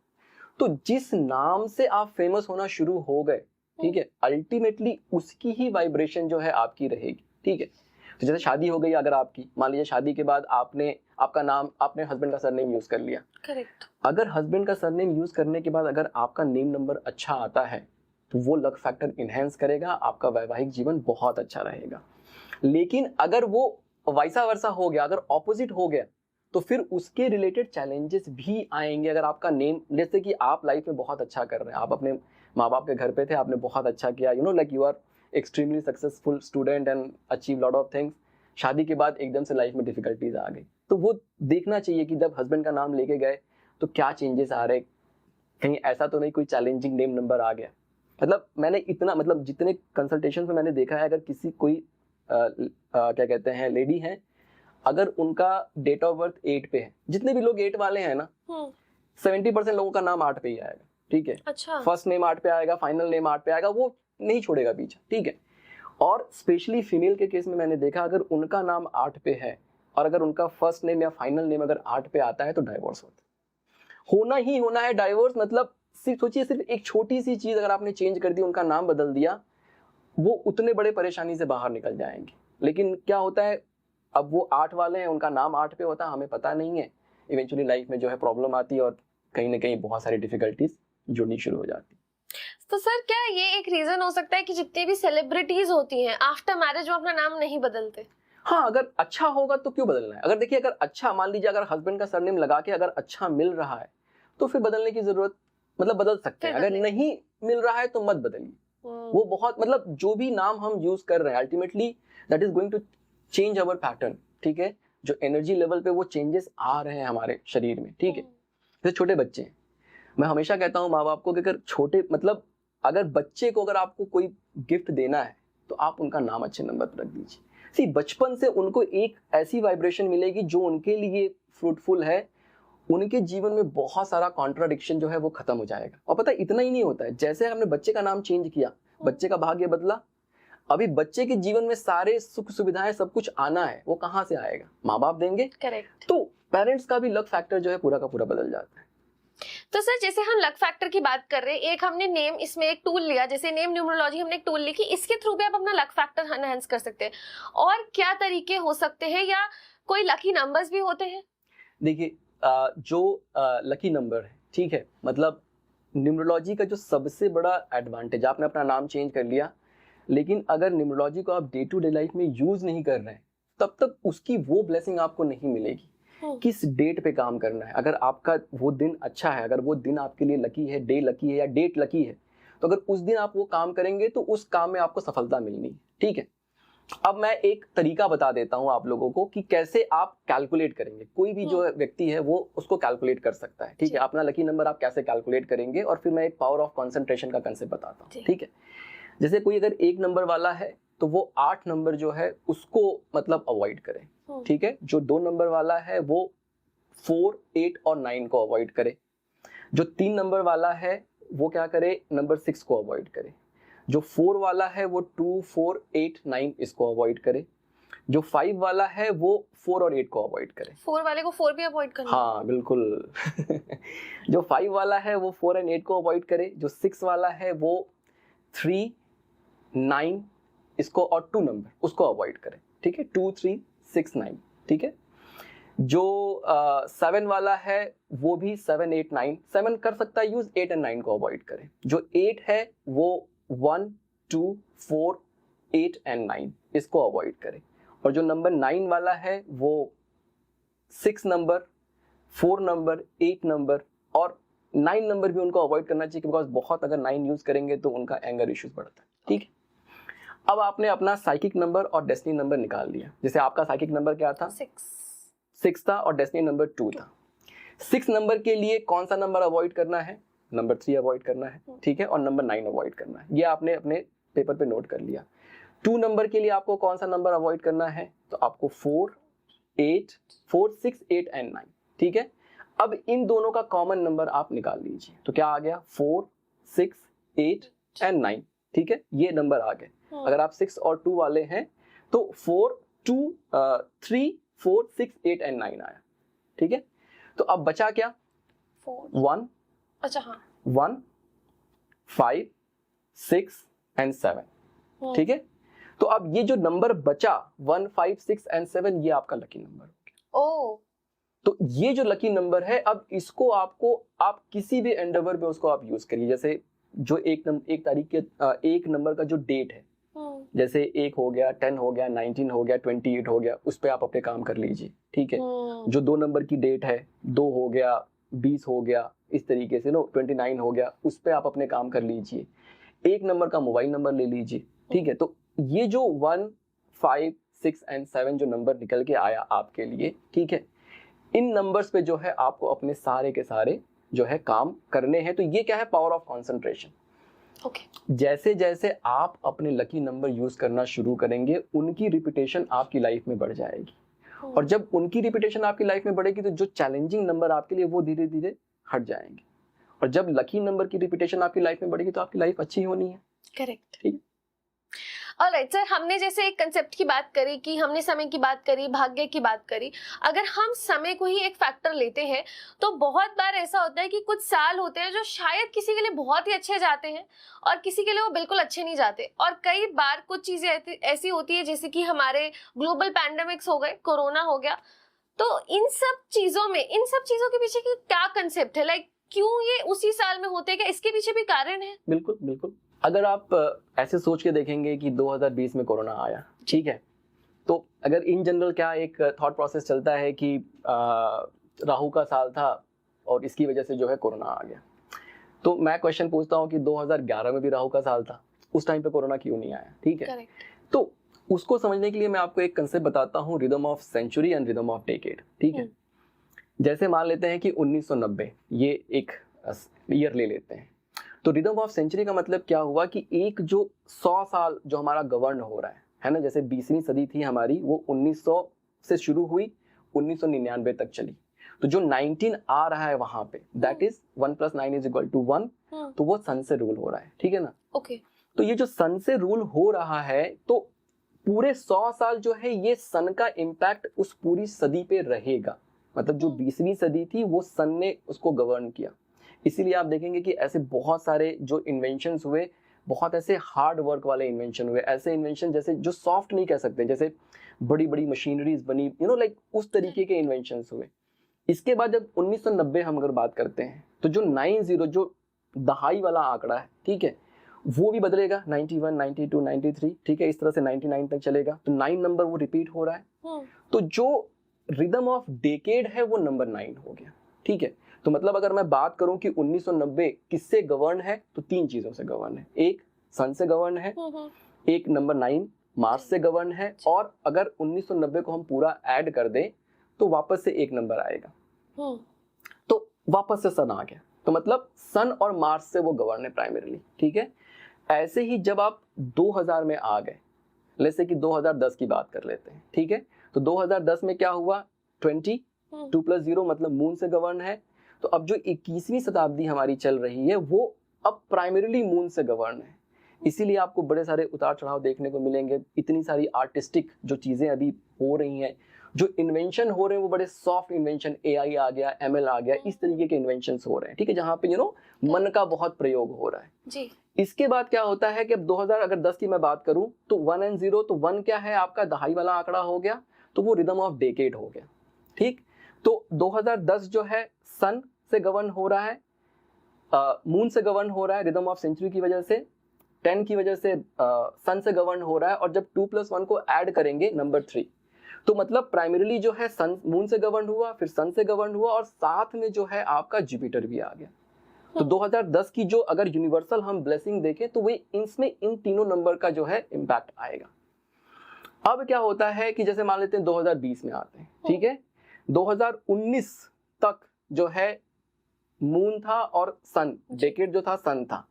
तो जिस नाम से आप फेमस होना शुरू हो गए, ठीक है, अल्टीमेटली उसकी ही वाइब्रेशन जो है आपकी रहेगी, ठीक है। तो जैसे शादी हो गई अगर आपकी, मान लीजिए शादी के बाद आपने आपका नाम, आपने हस्बैंड का सरनेम यूज कर लिया,
करेक्ट।
अगर हस्बैंड का सरनेम यूज करने के बाद अगर आपका नेम नंबर अच्छा आता है तो वो लक फैक्टर इनहेंस करेगा, आपका वैवाहिक जीवन बहुत अच्छा रहेगा। लेकिन अगर वो वैसा वर्सा हो गया, अगर ऑपोजिट हो गया, तो फिर उसके रिलेटेड चैलेंजेस भी आएंगे। अगर आपका नेम, जैसे कि आप लाइफ में बहुत अच्छा कर रहे हैं, आप अपने माँ बाप के घर पे थे, आपने बहुत अच्छा किया, like you are extremely successful student and achieve lot of things, शादी के बाद एकदम से लाइफ में डिफिकल्टीज आ गई, तो वो देखना चाहिए कि जब हस्बैंड का नाम लेके गए तो क्या चेंजेस आ रहे, कहीं ऐसा तो नहीं कोई चैलेंजिंग नेम नंबर आ गया। मतलब मैंने इतना, मतलब जितने कंसल्टेशन में मैंने देखा है, अगर किसी कोई क्या कहते हैं लेडी है, अगर उनका डेट ऑफ बर्थ 8 पे है, जितने भी लोग 8 वाले हैं ना, 70% लोगों का नाम 8 पे ही आएगा, ठीक है।
अच्छा।
फर्स्ट नेम 8 पे आएगा, फाइनल नेम 8 पे आएगा, वो नहीं छोड़ेगा पीछे, ठीक है। और स्पेशली फीमेल के केस में मैंने देखा, अगर उनका नाम 8 पे है और अगर उनका फर्स्ट नेम या फाइनल नेम अगर 8 पे आता है तो डाइवोर्स होना ही होना है। डाइवोर्स मतलब सिर्फ सोचिए, सिर्फ एक छोटी सी चीज अगर आपने चेंज कर दी, उनका नाम बदल दिया, वो उतने बड़े परेशानी से बाहर निकल जाएंगे। लेकिन क्या होता है, अब वो 8 वाले हैं, उनका नाम 8 पे होता है, हमें पता नहीं है, इवेंचुअली लाइफ में जो है प्रॉब्लम आती है और कहीं ना कहीं बहुत सारी डिफिकल्टीज जुड़नी शुरू हो जाती।
तो सर क्या ये एक रीजन हो सकता है कि जितनी भी सेलिब्रिटीज होती हैं आफ्टर मैरिज वो अपना नाम नहीं बदलते?
हाँ, अगर अच्छा होगा तो क्यों बदलना है। अगर देखिए, अगर अच्छा, मान लीजिए अगर हस्बैंड का सरनेम लगा के अगर अच्छा मिल रहा है तो फिर बदलने की जरूरत, मतलब बदल सकते हैं। अगर नहीं मिल रहा है तो मत बदलिए। वो बहुत, मतलब जो भी नाम हम यूज कर रहे हैं ultimately that is going to change our pattern. ठीक है, जो एनर्जी लेवल पे वो चेंजेस आ रहे हैं हमारे शरीर में। ठीक है, जैसे छोटे बच्चे हैं, मैं हमेशा कहता हूँ माँ बाप को कि अगर छोटे, मतलब अगर बच्चे को अगर आपको कोई गिफ्ट देना है तो आप उनका नाम अच्छे नंबर पर रख दीजिए। सी, बचपन से उनको एक ऐसी वाइब्रेशन मिलेगी जो उनके लिए फ्रूटफुल है, उनके जीवन में बहुत सारा कॉन्ट्राडिक्शन जो है वो खत्म हो जाएगा। और पता है, इतना ही नहीं होता है, जैसे हमने बच्चे का नाम चेंज किया, बच्चे का भाग्य बदला, अभी बच्चे के जीवन में सारे सुख सुविधाएं सब कुछ आना है, वो कहाँ से आएगा? माँ बाप देंगे।
करेक्ट।
तो पेरेंट्स का भी लक फैक्टर जो है पूरा का पूरा बदल जाता है।
तो सर जैसे हम लक फैक्टर की बात कर रहे हैं, एक हमने नेम, इसमें एक टूल लिया, जैसे नेम न्यूमरोलॉजी हमने एक टूल ली कि इसके थ्रू भी आप अपना लक फैक्टर एनहांस कर सकते हैं, और क्या तरीके हो सकते हैं, या कोई लकी नंबर्स भी होते हैं?
देखिए, जो लकी नंबर है, ठीक है, मतलब न्यूमरोलॉजी का जो सबसे बड़ा एडवांटेज, आपने अपना नाम चेंज कर लिया, लेकिन अगर न्यूमरोलॉजी को आप डे टू डे लाइफ में यूज नहीं कर रहे हैं तब तक उसकी वो ब्लेसिंग आपको नहीं मिलेगी। किस डेट पे काम करना है, अगर आपका वो दिन अच्छा है, अगर वो दिन आपके लिए लकी है, डे लकी है या डेट लकी है, तो अगर उस दिन आप वो काम करेंगे तो उस काम में आपको सफलता मिलनी है। ठीक है, अब मैं एक तरीका बता देता हूं आप लोगों को कि कैसे आप कैलकुलेट करेंगे। कोई भी जो व्यक्ति है वो उसको कैलकुलेट कर सकता है। ठीक है, अपना लकी नंबर आप कैसे कैलकुलेट करेंगे, और फिर मैं एक पावर ऑफ कंसंट्रेशन का कंसेप्ट बताता हूँ। ठीक है, जैसे कोई अगर 1 नंबर वाला है तो वो 8 नंबर जो है उसको मतलब अवॉइड करें। ठीक है, जो 2 नंबर वाला है वो 4, 8 और 9 को अवॉइड करे। जो 3 नंबर वाला है वो क्या करे, नंबर 6 को अवॉइड करे। जो 4 वाला है वो 2, 4, 8, 9 इसको अवॉइड करे। जो 5 वाला है वो 4 और 8 को अवॉइड करे।
4 वाले को 4 भी अवॉइड करना है?
हाँ बिल्कुल। जो 5 वाला है वो 4 और 8 को अवॉइड करे। जो 6 वाला है वो 3, 9 इसको और 2 नंबर उसको अवॉइड करे। ठीक है, 2, 3, 6, 9। ठीक है, जो 7 वाला है वो भी 7, 8, 9, 7 कर सकता है यूज, 8 और 9 को अवॉइड करे। जो 8 है वो 1, 2, 4, 8 एंड 9 इसको अवॉइड करे। और जो नंबर 9 वाला है वो 6 नंबर, 4 नंबर, 8 नंबर और 9 नंबर भी उनको अवॉइड करना चाहिए, बिकॉज बहुत अगर 9 यूज करेंगे तो उनका एंगर इश्यूज बढ़ता है। ठीक है, अब आपने अपना साइकिक नंबर और डेस्टिनी नंबर निकाल लिया। जैसे आपका साइकिक नंबर क्या था? 6 था, और डेस्टिनी नंबर 2 था। 6 नंबर के लिए कौन सा नंबर अवॉइड करना है? नंबर 3 अवॉइड करना है। ठीक है, और नंबर 9 अवॉइड करना है। ये आपने अपने पेपर पे नोट कर लिया। 2 नंबर के लिए आपको कौन सा नंबर अवॉइड करना है? तो आपको 4, 6, 8 एंड 9। ठीक है, अब इन दोनों का कॉमन नंबर आप निकाल लीजिए। तो क्या आ गया? 4, 6, 8 एंड 9। ठीक है, ये नंबर आ गए। अगर आप 6 और 2 वाले हैं तो 4, 2, 3, 4, 6, 8 एंड 9 आया। ठीक है, तो अब बचा क्या? 1,
अच्छा हाँ,
1, 5, 6 एंड 7। ठीक है, तो अब ये जो नंबर बचा 1, 5, 6 एंड 7, ये आपका लकी नंबर हो गया।
ओ,
तो ये जो लकी नंबर है, अब इसको आपको, आप किसी भी एंडेवर में उसको आप यूज करिए। जैसे जो एक तारीख के एक नंबर का जो डेट है, जैसे 1 हो गया, 10 हो गया, 19 हो गया, 28 हो गया, उस पे आप अपने काम कर लीजिए। ठीक है, जो 2 नंबर की डेट है, 2 हो गया, 20 हो गया, इस तरीके से 29 हो गया, उस पे आप अपने काम कर लीजिए। 1 नंबर का मोबाइल नंबर ले लीजिए। ठीक है, तो ये जो 1, 5, 6 एंड 7 जो नंबर निकल के आया आपके लिए, ठीक है, इन नंबर्स पे जो है आपको अपने सारे के सारे जो है काम करने हैं। तो ये क्या है? Power of concentration. जैसे जैसे आप अपने लकी नंबर यूज करना शुरू करेंगे, उनकी रिपीटेशन आपकी लाइफ में बढ़ जाएगी। और जब उनकी रिपीटेशन आपकी लाइफ में बढ़ेगी तो जो चैलेंजिंग नंबर आपके लिए वो धीरे धीरे हट जाएंगे। और जब लकी नंबर की रिपीटेशन आपकी लाइफ में बढ़ेगी तो आपकी लाइफ अच्छी होनी है।
करेक्ट।
ठीक है,
ऑलराइट सर, हमने जैसे एक कंसेप्ट की बात करी कि हमने समय की बात करी, भाग्य की बात करी। अगर हम समय को ही एक फैक्टर लेते हैं तो बहुत बार ऐसा होता है कि कुछ साल होते हैं जो शायद किसी के लिए बहुत ही अच्छे जाते हैं और किसी के लिए वो बिल्कुल अच्छे नहीं जाते। और कई बार कुछ चीजें ऐसी होती है, जैसे कि हमारे ग्लोबल पैंडेमिक्स हो गए, कोरोना हो गया। तो इन सब चीजों के पीछे की क्या कंसेप्ट है? लाइक क्यों ये उसी साल में होते हैं, क्या इसके पीछे भी कारण है?
बिल्कुल बिल्कुल। अगर आप ऐसे सोच के देखेंगे कि 2020 में कोरोना आया, ठीक है, तो अगर इन जनरल क्या एक थॉट प्रोसेस चलता है कि राहु का साल था और इसकी वजह से जो है कोरोना आ गया, तो मैं क्वेश्चन पूछता हूँ कि 2011 में भी राहु का साल था, उस टाइम पे कोरोना क्यों नहीं आया? ठीक है,
Correct.
तो उसको समझने के लिए मैं आपको एक कंसेप्ट बताता हूँ, rhythm of century and rhythm of decade. ठीक है, जैसे मान लेते हैं कि 1990 ये एक ईयर ले लेते हैं, तो रिदम ऑफ सेंचुरी का मतलब क्या हुआ कि एक जो 100 साल जो हमारा गवर्न हो रहा है ना, जैसे 20वीं सदी थी हमारी, वो 1900 से शुरू हुई, 1999 तक चली, तो जो 19 आ रहा है वहां पे, दैट इज 1 + 9 = 1, तो वो सन से रूल हो रहा है। ठीक है ना?
ओके।
तो ये जो सन से रूल हो रहा है, तो पूरे 100 साल जो है ये सन का इम्पैक्ट उस पूरी सदी पे रहेगा। मतलब जो 20वीं सदी थी वो सन ने उसको गवर्न किया। इसीलिए आप देखेंगे कि ऐसे बहुत सारे जो इन्वेंशंस हुए, बहुत ऐसे हार्ड वर्क वाले इन्वेंशन हुए, ऐसे इन्वेंशन जैसे जो सॉफ्ट नहीं कह सकते, जैसे बड़ी बड़ी मशीनरीज बनी, लाइक उस तरीके के इन्वेंशंस हुए। इसके बाद जब 1990 हम अगर बात करते हैं, तो जो 90 जो दहाई वाला आंकड़ा है, ठीक है, वो भी बदलेगा, 91, 92, 93, ठीक है, इस तरह से 99 तक चलेगा, तो 9 नंबर वो रिपीट हो रहा है। तो जो रिदम ऑफ डेकेड है वो नंबर 9 हो गया। ठीक है, तो मतलब अगर मैं बात करूं कि 1990 किससे गवर्न है, तो 3 चीजों से गवर्न है। एक सन से गवर्न है, एक नंबर 9 मार्स से गवर्न है, और अगर 1990 को हम पूरा ऐड कर दें तो वापस से एक नंबर आएगा, तो वापस से सन आ गया। तो मतलब सन और मार्स से वो गवर्न है प्राइमरीली। ठीक है, ऐसे ही जब आप 2000 में आ गए, जैसे कि 2010 की बात कर लेते हैं, ठीक है, तो 2010 में क्या हुआ, 20 2 + 0 मतलब मून से गवर्न है। तो अब जो 21वीं शताब्दी हमारी चल रही है वो अब प्राइमरीली मून से गवर्न है। इसीलिए आपको बड़े सारे उतार चढ़ाव देखने को मिलेंगे, इतनी सारी आर्टिस्टिक जो चीजें अभी हो रही हैं, जो इन्वेंशन हो रहे हैं वो बड़े सॉफ्ट इन्वेंशन, AI आ गया, ML आ गया, इस तरीके के इन्वेंशंस हो रहे हैं। ठीक है, जहाँ पे मन का बहुत प्रयोग हो रहा है
जी।
इसके बाद क्या होता है कि अब 2010 की मैं बात करूं तो 1 और 0, तो 1 क्या है आपका दहाई वाला आंकड़ा हो गया, तो वो रिदम ऑफ डेकेड हो गया। ठीक, तो 2010 जो है सन से गवर्न हो रहा है, मून से गवर्न हो रहा है रिदम ऑफ सेंचुरी की वजह से, 10 की वजह से सन से गवर्न हो रहा है, और जब 2 + 1 को ऐड करेंगे नंबर 3, तो मतलब प्राइमरीली जो है सन मून से गवर्न हुआ, फिर सन से गवर्न हुआ, और साथ में जो है आपका जुपिटर भी आ गया। तो 2010 की जो अगर यूनिवर्सल हम ब्लेसिंग देखें तो वे इसमें इन तीनों नंबर का जो है इम्पैक्ट आएगा। अब क्या होता है कि जैसे मान लेते हैं 2020 में आते हैं, ठीक है, 2019 तक जो है मून था और सन, डेकेड जो था सन था।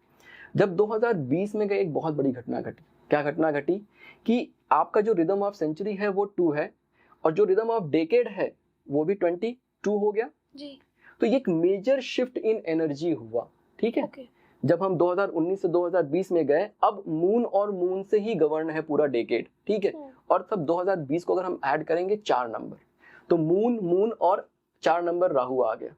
जब 2020 में गए एक बहुत बड़ी घटना घटी। क्या घटना घटी कि आपका जो रिदम ऑफ सेंचुरी है वो 2 है, और जो रिदम ऑफ डेकेड है वो भी 22 हो गया
जी।
तो ये एक मेजर शिफ्ट इन एनर्जी हुआ। ठीक है, जब हम 2019 से 2020 में गए, अब मून और मून से ही गवर्न है पूरा डेकेड। ठीक है, और तब 2020 को अगर हम ऐड करेंगे 4 नंबर, तो मून मून और 4 नंबर राहु आ गया।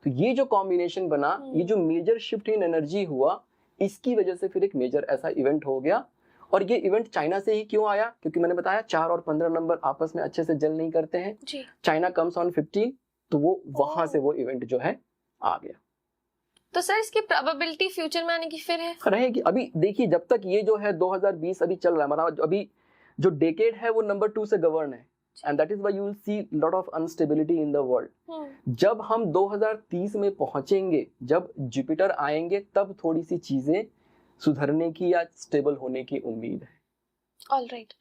तो ये जो कॉम्बिनेशन बना, ये जो मेजर शिफ्ट इन एनर्जी हुआ, इसकी वजह से फिर एक मेजर ऐसा इवेंट हो गया। और ये इवेंट चाइना से ही क्यों आया, क्योंकि मैंने बताया 4 और 15 नंबर आपस में अच्छे से जल नहीं करते हैं। चाइना कम्स ऑन 15, तो वो वहां से वो इवेंट जो है आ गया।
तो सर इसकी प्रोबेबिलिटी फ्यूचर में आने की फिर है
रहेगी। अभी देखिए, जब तक ये जो है 2020 अभी चल रहा है हमारा, अभी जो डेकेड है वो नंबर 2 से गवर्न है, and that is why you will see lot of unstability in the world. जब हम 2030 में पहुंचेंगे, जब जुपिटर आएंगे, तब थोड़ी सी चीजें सुधरने की या स्टेबल होने की उम्मीद है।
ऑलराइट,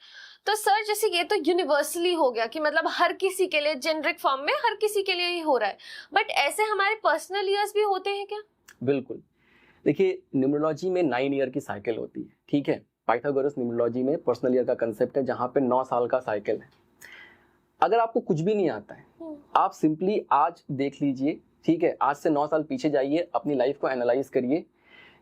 तो सर जैसे ये तो यूनिवर्सली हो गया कि मतलब हर किसी के लिए, जेनरिक फॉर्म में हर किसी के लिए ही हो रहा है, बट ऐसे हमारे पर्सनल ईयर्स भी होते हैं क्या?
बिल्कुल, देखिए न्यूमरोलॉजी में 9 ईयर की साइकिल होती है। ठीक है, पाइथागोरस न्यूमरोलॉजी में पर्सनल ईयर का कंसेप्ट है, जहां पे 9 साल का साइकिल है। अगर आपको कुछ भी नहीं आता है, आप सिंपली आज देख लीजिए, ठीक है, आज से 9 साल पीछे जाइए, अपनी लाइफ को एनालाइज करिए,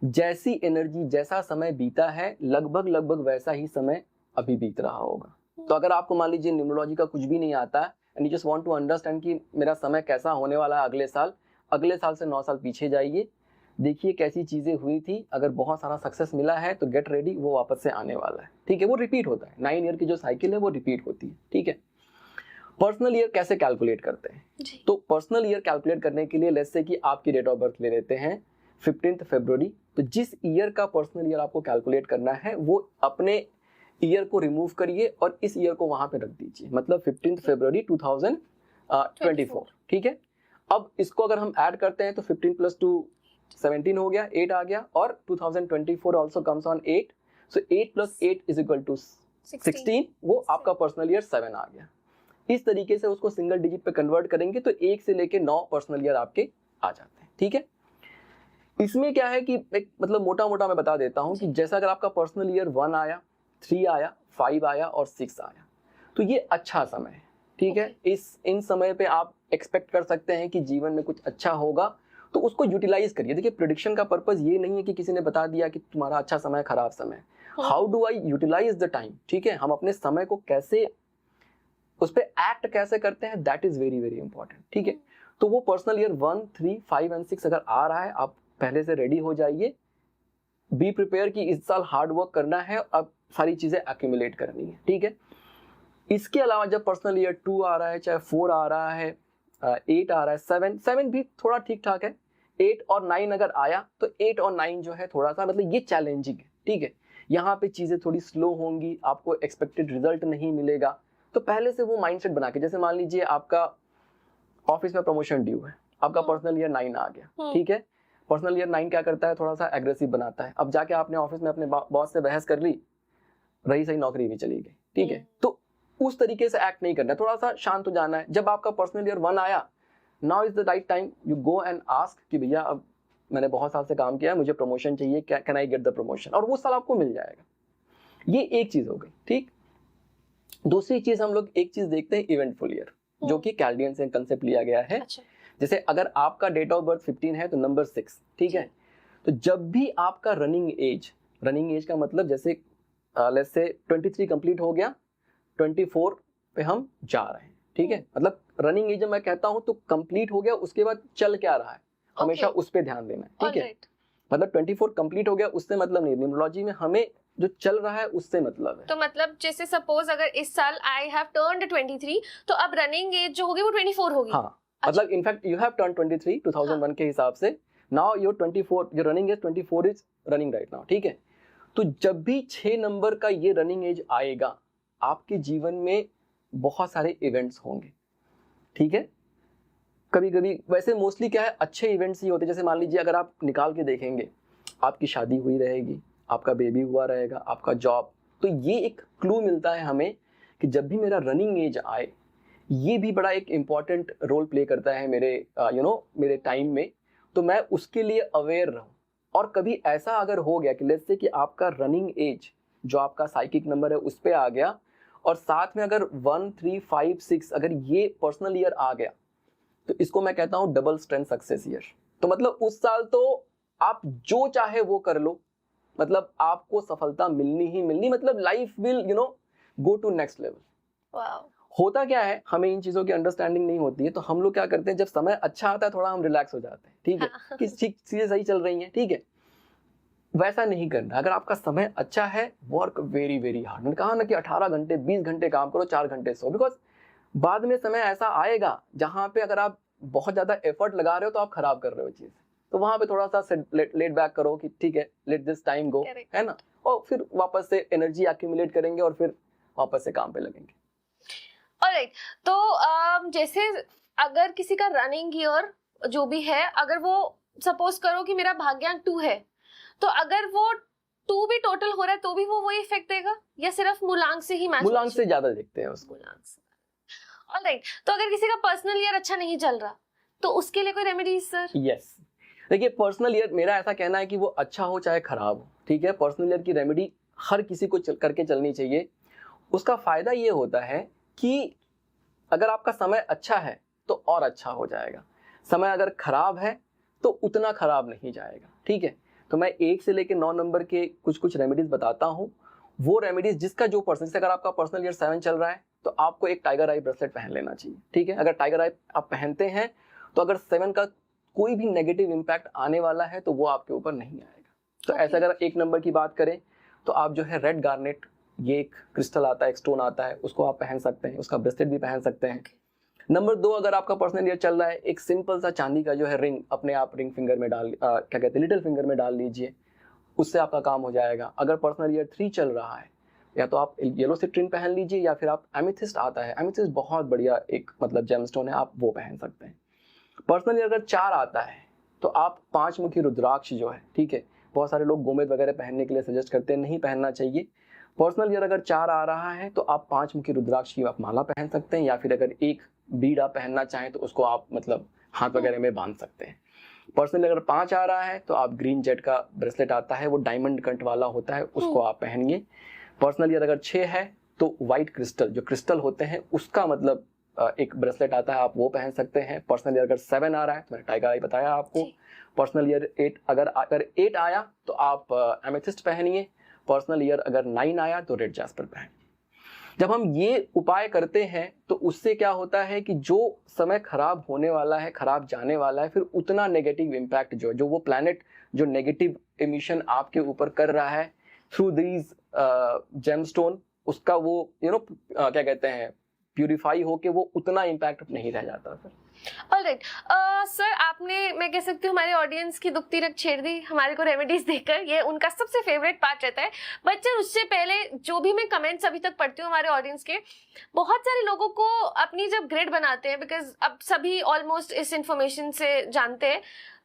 जैसी एनर्जी, जैसा समय बीता है, लगभग वैसा ही समय अभी बीत रहा होगा। तो अगर आपको मान लीजिए न्यूमरोलॉजी का कुछ भी नहीं आता है, and you just want to understand कि मेरा समय कैसा होने वाला है अगले साल से 9 साल पीछे जाइए, देखिए कैसी चीजें हुई थी। अगर बहुत सारा सक्सेस मिला है तो गेट रेडी, वो वापस से आने वाला है। ठीक है, वो रिपीट होता है, 9 ईयर की जो साइकिल है वो रिपीट होती है। ठीक है, पर्सनल ईयर कैसे कैलकुलेट करते हैं?
जी।
तो पर्सनल ईयर कैलकुलेट करने के लिए लेट्स से कि आपकी डेट ऑफ बर्थ ले लेते हैं 15 फरवरी, तो जिस ईयर का पर्सनल ईयर आपको कैलकुलेट करना है वो अपने ईयर को रिमूव करिए और इस ईयर को वहां पे रख दीजिए, मतलब 15 फरवरी 2024, ठीक है। अब इसको अगर हम ऐड करते हैं तो 15 प्लस 2 17 हो गया, 8 आ गया, और 2024 also comes on 8, so 8 plus 8 is equal to 16, वो आपका पर्सनल ईयर 7 आ गया। इस तरीके से उसको सिंगल डिजिट पे कन्वर्ट करेंगे तो 1 से लेके 9 पर्सनल ईयर आपके आ जाते हैं, ठीक है। इसमें क्या है कि एक मतलब मोटा मोटा मैं बता देता हूं कि जैसा अगर आपका पर्सनल ईयर 1 आया, 3 आया, 5 आया और 6 आया, तो ये अच्छा समय है, ठीक है। इन समय पे आप एक्सपेक्ट कर सकते हैं कि जीवन में कुछ अच्छा होगा, तो उसको यूटिलाइज करिए। देखिए, प्रेडिक्शन का पर्पस ये नहीं है कि किसी ने बता दिया कि तुम्हारा अच्छा समय खराब समय, how do I utilize the time, ठीक है। हम अपने समय को कैसे, उस पर एक्ट कैसे करते हैं, that is very very important, ठीक है। तो वो पर्सनल ईयर 1, 3, 5 एंड 6 अगर आ रहा है, आप पहले से रेडी हो जाइए, बी प्रिपेयर कि इस साल हार्ड वर्क करना है, अब सारी चीजें एक्यूमुलेट करनी है, ठीक है। इसके अलावा जब पर्सनल ईयर 2 आ रहा है, चाहे 4 आ रहा है, 8 आ रहा है, 7 भी थोड़ा ठीक ठाक है, 8 और 9 अगर आया तो 8 और 9 जो है थोड़ा सा मतलब ये चैलेंजिंग है, ठीक है। यहाँ पे चीजें थोड़ी स्लो होंगी, आपको एक्सपेक्टेड रिजल्ट नहीं मिलेगा, तो पहले से वो माइंडसेट बना के, जैसे मान लीजिए आपका ऑफिस में प्रमोशन ड्यू है, आपका पर्सनल ईयर 9 आ गया, ठीक है। पर्सनल ईयर 9 क्या करता है, थोड़ा सा एग्रेसिव बनाता है। अब जाके आपने ऑफिस में अपने बॉस से बहस कर ली, रही सही नौकरी भी चली गई, ठीक है। तो उस तरीके से एक्ट नहीं करना है, थोड़ा सा शांत हो जाना है। जब आपका पर्सनल ईयर 1 आया, now is the right time, you go and ask कि भैया अब मैंने बहुत साल से काम किया है, मुझे प्रमोशन चाहिए, can I get the promotion, और वो साल आपको मिल जाएगा। ये एक चीज हो गई, ठीक। दूसरी चीज हम लोग एक चीज देखते हैं, इवेंटफुल ईयर, जो कि कैल्डियन से कंसेप्ट लिया गया है।
अच्छा।
जैसे अगर आपका डेट ऑफ बर्थ 15 है तो नंबर 6, ठीक है। तो जब भी आपका रनिंग एज का मतलब जैसे लेट्स से 23 कंप्लीट हो गया, 24 पे हम जा रहे हैं, ठीक है। मतलब रनिंग एज मैं कहता हूं तो कंप्लीट हो गया, उसके बाद चल क्या रहा है, हमेशा उस पे ध्यान देना है, ठीक है। मतलब 24 कंप्लीट हो गया उससे मतलब नहीं, न्यूमरोलॉजी में हमें जो चल रहा है उससे मतलब है।
तो मतलब जैसे सपोज अगर इस साल आई हैव टर्न्ड 23, तो अब रनिंग एज जो होगी वो 24 होगी।
हाँ, मतलब इनफैक्ट यू हैव टर्न 23 2001 के हिसाब से, now your 24, your running age 24 is running right now, ठीक है। तो जब भी 6 नंबर का ये रनिंग एज आएगा, आपके जीवन में बहुत सारे इवेंट्स होंगे, ठीक है। कभी कभी वैसे मोस्टली क्या है, अच्छे इवेंट्स ही होते हैं। जैसे मान लीजिए अगर आप निकाल के देखेंगे, आपकी शादी हुई रहेगी, आपका बेबी हुआ रहेगा, आपका जॉब, तो ये एक क्लू मिलता है हमें कि जब भी मेरा रनिंग एज आए, ये भी बड़ा एक इम्पॉर्टेंट रोल प्ले करता है मेरे मेरे टाइम में, तो मैं उसके लिए अवेयर रहूं। और कभी ऐसा अगर हो गया कि लेट्स से कि आपका रनिंग एज जो आपका साइकिक नंबर है उस पे आ गया, और साथ में अगर 1, 3, 5, 6 अगर ये पर्सनल ईयर आ गया, तो इसको मैं कहता हूं डबल स्ट्रेंथ सक्सेस ईयर। तो मतलब उस साल तो आप जो चाहे वो कर लो, मतलब आपको सफलता मिलनी ही मिलनी, मतलब life will go to next level. होता क्या है, हमें इन चीजों की अंडरस्टैंडिंग नहीं होती है, तो हम लोग क्या करते हैं, जब समय अच्छा आता है थोड़ा हम रिलैक्स हो जाते हैं, ठीक है, कि चीजें सही चल रही हैं, ठीक है। वैसा नहीं करना। अगर आपका समय अच्छा है, वर्क वेरी वेरी हार्ड। मैंने कहा ना कि 18 घंटे 20 घंटे काम करो, 4 घंटे सो, बिकॉज बाद में समय ऐसा आएगा जहां पे अगर आप बहुत ज्यादा एफर्ट लगा रहे हो तो आप खराब कर रहे हो चीज, तो वहां पे थोड़ा सा लेट बैक करो कि ठीक है, लेट दिस टाइम गो, है ना, और फिर वापस से एनर्जी एक्यूमुलेट करेंगे और फिर वापस से काम पे लगेंगे।
ऑलराइट, तो जैसे अगर किसी का रनिंग ईयर जो भी है, अगर वो सपोज करो कि मेरा भाग्यांक 2 है, तो अगर वो 2 भी टोटल हो रहा है तो भी वो वही इफेक्ट देगा, या सिर्फ मूलांक से ही मैच?
मूलांक से ज्यादा देखते हैं उसको।
ऑलराइट, तो अगर किसी का पर्सनल ईयर अच्छा नहीं चल रहा तो उसके लिए कोई रेमेडीज सर?
यस, देखिए पर्सनल ईयर, मेरा ऐसा कहना है कि वो अच्छा हो चाहे खराब हो, ठीक है, पर्सनल ईयर की रेमेडी हर किसी को करके चलनी चाहिए। उसका फायदा ये होता है कि अगर आपका समय अच्छा है तो और अच्छा हो जाएगा, समय अगर खराब है तो उतना खराब नहीं जाएगा, ठीक है। तो मैं 1 से लेकर 9 नंबर के कुछ रेमेडीज बताता हूँ। वो रेमेडीज जिसका जो पर्सन, जैसे अगर आपका पर्सनल ईयर 7 चल रहा है तो आपको एक टाइगर आई ब्रेसलेट पहन लेना चाहिए, ठीक है। अगर टाइगर आई आप पहनते हैं तो अगर 7 का कोई भी नेगेटिव इंपैक्ट आने वाला है तो वो आपके ऊपर नहीं आएगा। तो ऐसा अगर 1 नंबर की बात करें तो आप जो है रेड गार्नेट ये एक क्रिस्टल आता है, एक स्टोन आता है, उसको आप पहन सकते हैं, उसका ब्रेसलेट भी पहन सकते हैं। नंबर 2, अगर आपका पर्सनल ईयर चल रहा है, एक सिंपल सा चांदी का जो है रिंग अपने आप रिंग फिंगर में क्या कहते हैं, लिटिल फिंगर में डाल लीजिए, उससे आपका काम हो जाएगा। अगर पर्सनल ईयर 3 चल रहा है, या तो आप येलो सिट्रिन पहन लीजिए, या फिर आप एमेथिस्ट आता है, एमेथिस्ट बहुत बढ़िया एक मतलब जेमस्टोन है, आप वो पहन सकते हैं। पर्सनल ईयर अगर 4 आता है तो आप 5 मुखी रुद्राक्ष जो है, ठीक है, बहुत सारे लोग गोमेद वगैरह पहनने के लिए सजेस्ट करते हैं, नहीं पहनना चाहिए। पर्सनल ईयर अगर 4 आ रहा है तो आप 5 मुखी रुद्राक्ष की आप माला पहन सकते हैं, या फिर अगर एक बीड़ा पहनना चाहें तो उसको आप मतलब हाथ वगैरह में बांध सकते हैं। पर्सनल अगर 5 आ रहा है तो आप ग्रीन जेट का ब्रेसलेट आता है, वो डायमंड कट वाला होता है, उसको आप पहनिए। पर्सनल ईयर अगर 6 है तो व्हाइट क्रिस्टल, जो क्रिस्टल होते हैं उसका मतलब एक ब्रेसलेट आता है, आप वो पहन सकते हैं। पर्सनल ईयर अगर 7 आ रहा है तो मैंने टाइगर आई बताया आपको। पर्सनल ईयर 8 अगर 8 आया तो आप एमेथिस्ट पहनिए। पर्सनल ईयर अगर 9 आया तो रेड जैस्पर पहनिए। जब हम ये उपाय करते हैं तो उससे क्या होता है कि जो समय खराब होने वाला है, खराब जाने वाला है, फिर उतना नेगेटिव इम्पैक्ट जो वो प्लैनेट जो नेगेटिव एमिशन आपके ऊपर कर रहा है थ्रू दीज जेमस्टोन, उसका वो क्या कहते हैं, प्यूरिफाई होके वो उतना इम्पैक्ट नहीं रह जाता फिर।
ऑलराइट सर, आपने मैं कह सकती हूँ हमारे ऑडियंस की दुखती रग छेड़ दी हमारे को रेमेडीज देकर, ये उनका सबसे फेवरेट पार्ट रहता है। बट सर उससे पहले जो भी मैं कमेंट्स अभी तक पढ़ती हूँ हमारे ऑडियंस के, बहुत सारे लोगों को अपनी जब ग्रेड बनाते हैं, बिकॉज अब सभी ऑलमोस्ट इस इंफॉर्मेशन से जानते हैं,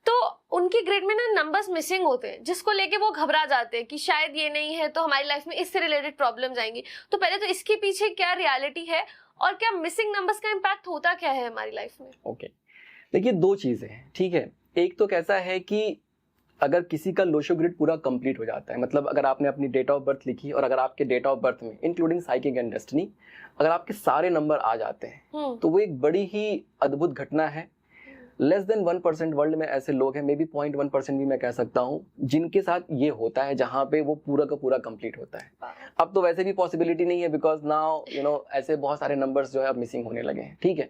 तो उनकी ग्रेड में ना नंबर्स मिसिंग होते हैं, जिसको लेके वो घबरा जाते हैं कि शायद ये नहीं है तो हमारी लाइफ में इससे रिलेटेड प्रॉब्लम्स आएंगी। तो पहले तो इसके पीछे क्या रियलिटी है और क्या मिसिंग नंबर्स का इम्पैक्ट होता क्या है हमारी लाइफ में?
ओके, देखिए 2 चीजें हैं, ठीक है। एक तो कैसा है कि अगर किसी का लोशो ग्रिड पूरा कंप्लीट हो जाता है, मतलब अगर आपने अपनी डेट ऑफ बर्थ लिखी और अगर आपके डेट ऑफ बर्थ में इंक्लूडिंग साइकिक एंड डेस्टिनी अगर आपके सारे नंबर आ जाते हैं तो वो एक बड़ी ही अद्भुत घटना है। लेस देन 1% वर्ल्ड में ऐसे लोग हैं, मे बी 0.1% भी मैं कह सकता हूँ, जिनके साथ ये होता है, जहाँ पे वो पूरा का पूरा कंप्लीट होता है। अब तो वैसे भी पॉसिबिलिटी नहीं है, बिकॉज नाउ ऐसे बहुत सारे नंबर्स जो है अब मिसिंग होने लगे हैं, ठीक है।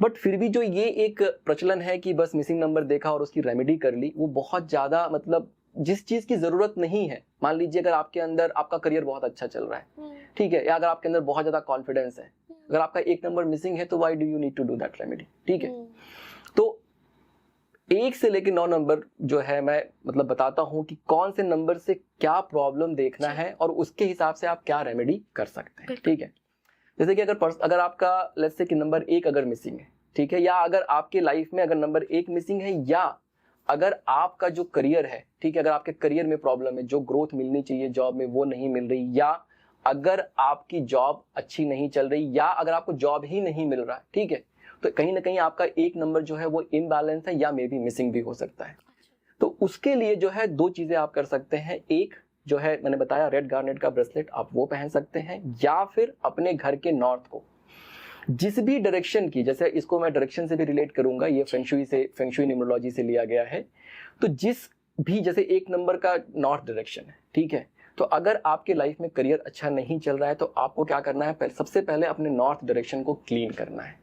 बट फिर भी जो ये एक प्रचलन है कि बस मिसिंग नंबर देखा और उसकी रेमेडी कर ली, वो बहुत ज्यादा मतलब जिस चीज की जरूरत नहीं है। मान लीजिए अगर आपके अंदर आपका करियर बहुत अच्छा चल रहा है, ठीक है, या अगर आपके अंदर बहुत ज्यादा कॉन्फिडेंस है, अगर आपका 1 नंबर मिसिंग है तो why do you need to do that remedy, ठीक है। तो 1 से लेकर 9 नंबर जो है मैं मतलब बताता हूं कि कौन से नंबर से क्या प्रॉब्लम देखना है और उसके हिसाब से आप क्या रेमेडी कर सकते हैं, ठीक है। जैसे कि अगर आपका लेट्स से कि नंबर 1 अगर मिसिंग है, ठीक है, या अगर आपके लाइफ में अगर नंबर 1 मिसिंग है, या अगर आपका जो करियर है, ठीक है, अगर आपके करियर में प्रॉब्लम है, जो ग्रोथ मिलनी चाहिए जॉब में वो नहीं मिल रही, या अगर आपकी जॉब अच्छी नहीं चल रही, या अगर आपको जॉब ही नहीं मिल रहा है, ठीक है, तो कहीं ना कहीं आपका 1 नंबर जो है वो इम्बैलेंस है या मे बी मिसिंग भी हो सकता है। तो उसके लिए जो है 2 चीजें आप कर सकते हैं। एक जो है मैंने बताया रेड गार्नेट का ब्रेसलेट, आप वो पहन सकते हैं, या फिर अपने घर के नॉर्थ को जिस भी डायरेक्शन की, जैसे इसको मैं डायरेक्शन से भी रिलेट करूंगा, ये फेंगशुई न्यूमरोलॉजी से लिया गया है, तो जिस भी जैसे 1 नंबर का नॉर्थ डायरेक्शन है, ठीक है, तो अगर आपके लाइफ में करियर अच्छा नहीं चल रहा है तो आपको क्या करना है, सबसे पहले अपने नॉर्थ डायरेक्शन को क्लीन करना है।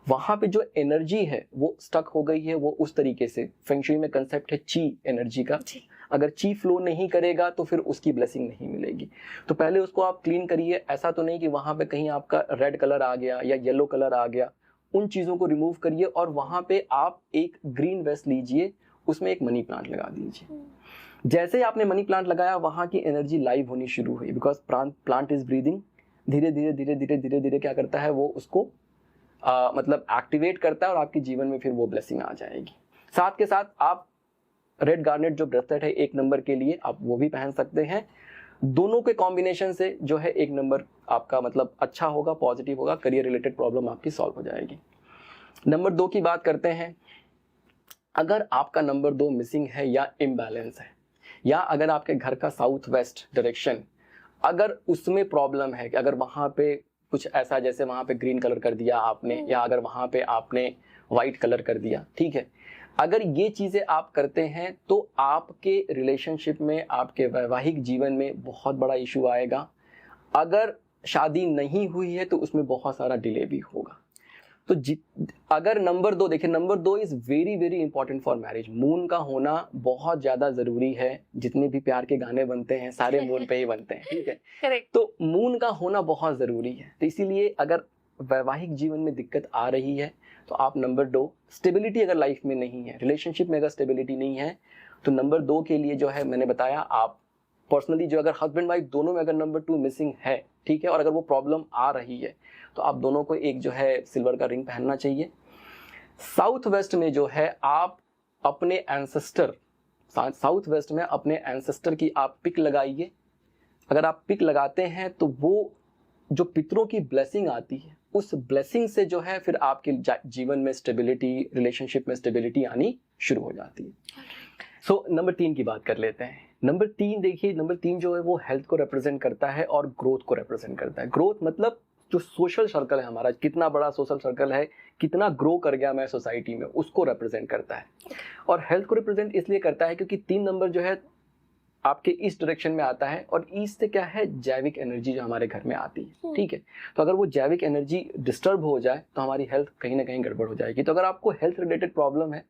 वहां पे जो एनर्जी है वो स्टक हो गई है, वो उस तरीके से फेंगशुई में कंसेप्ट है ची एनर्जी का, अगर ची फ्लो नहीं करेगा तो फिर उसकी ब्लेसिंग नहीं मिलेगी। तो पहले उसको आप क्लीन करिए। ऐसा तो नहीं कि वहां पे कहीं आपका रेड कलर आ गया या येलो कलर आ गया, उन चीजों को रिमूव करिए और वहां पे आप एक ग्रीन वेस्ट लीजिए, उसमें एक मनी प्लांट लगा दीजिए। जैसे ही आपने मनी प्लांट लगाया वहां की एनर्जी लाइव होनी शुरू हुई, बिकॉज प्लांट इज ब्रीदिंग, धीरे धीरे धीरे धीरे धीरे धीरे क्या करता है, वो उसको मतलब एक्टिवेट करता है और आपके जीवन में फिर वो ब्लेसिंग आ जाएगी। साथ के साथ आप रेड गार्नेट जो ब्रेसलेट है 1 नंबर के लिए, आप वो भी पहन सकते हैं। दोनों के कॉम्बिनेशन से जो है 1 नंबर आपका मतलब अच्छा होगा, पॉजिटिव होगा, करियर रिलेटेड प्रॉब्लम आपकी सॉल्व हो जाएगी। नंबर 2 की बात करते हैं। अगर आपका नंबर 2 मिसिंग है या इम्बैलेंस है, या अगर आपके घर का साउथ वेस्ट डायरेक्शन अगर उसमें प्रॉब्लम है कि अगर वहां पे कुछ ऐसा, जैसे वहां पे ग्रीन कलर कर दिया आपने, या अगर वहां पे आपने व्हाइट कलर कर दिया, ठीक है, अगर ये चीजें आप करते हैं तो आपके रिलेशनशिप में, आपके वैवाहिक जीवन में बहुत बड़ा इशू आएगा। अगर शादी नहीं हुई है तो उसमें बहुत सारा डिले भी होगा। तो अगर नंबर 2 देखिए, number 2 is very very important for marriage. Moon का होना बहुत ज्यादा जरूरी है। जितने भी प्यार के गाने बनते हैं सारे मून पे ही बनते हैं, ठीक है।
करेक्ट।
तो मून का होना बहुत जरूरी है। तो इसीलिए अगर वैवाहिक जीवन में दिक्कत आ रही है तो आप नंबर 2, स्टेबिलिटी अगर लाइफ में नहीं है, रिलेशनशिप में अगर स्टेबिलिटी नहीं है, तो नंबर 2 के लिए जो है मैंने बताया, आप पर्सनली जो अगर हस्बैंड वाइफ दोनों में अगर नंबर 2 मिसिंग है, ठीक है, और अगर वो प्रॉब्लम आ रही है तो आप दोनों को एक जो है सिल्वर का रिंग पहनना चाहिए। साउथ वेस्ट में जो है आप अपने एंसेस्टर, साउथ वेस्ट में अपने एंसेस्टर की आप पिक लगाइए। अगर आप पिक लगाते हैं तो वो जो पितरों की ब्लेसिंग आती है, उस ब्लेसिंग से जो है फिर आपके जीवन में स्टेबिलिटी, रिलेशनशिप में स्टेबिलिटी आनी शुरू हो जाती है। सो नंबर 3 की बात कर लेते हैं। नंबर 3 देखिए, नंबर 3 जो है वो हेल्थ को रिप्रेजेंट करता है और ग्रोथ को रिप्रेजेंट करता है। ग्रोथ मतलब जो सोशल सर्कल है हमारा, कितना बड़ा सोशल सर्कल है, कितना ग्रो कर गया मैं सोसाइटी में, उसको रिप्रेजेंट करता है। और हेल्थ को रिप्रेजेंट इसलिए करता है क्योंकि 3 नंबर जो है आपके ईस्ट डायरेक्शन में आता है, और ईस्ट से क्या है, जैविक एनर्जी जो हमारे घर में आती है, ठीक है। तो अगर वो जैविक एनर्जी डिस्टर्ब हो जाए तो हमारी हेल्थ कहीं ना कहीं गड़बड़ हो जाएगी। तो अगर आपको हेल्थ रिलेटेड प्रॉब्लम है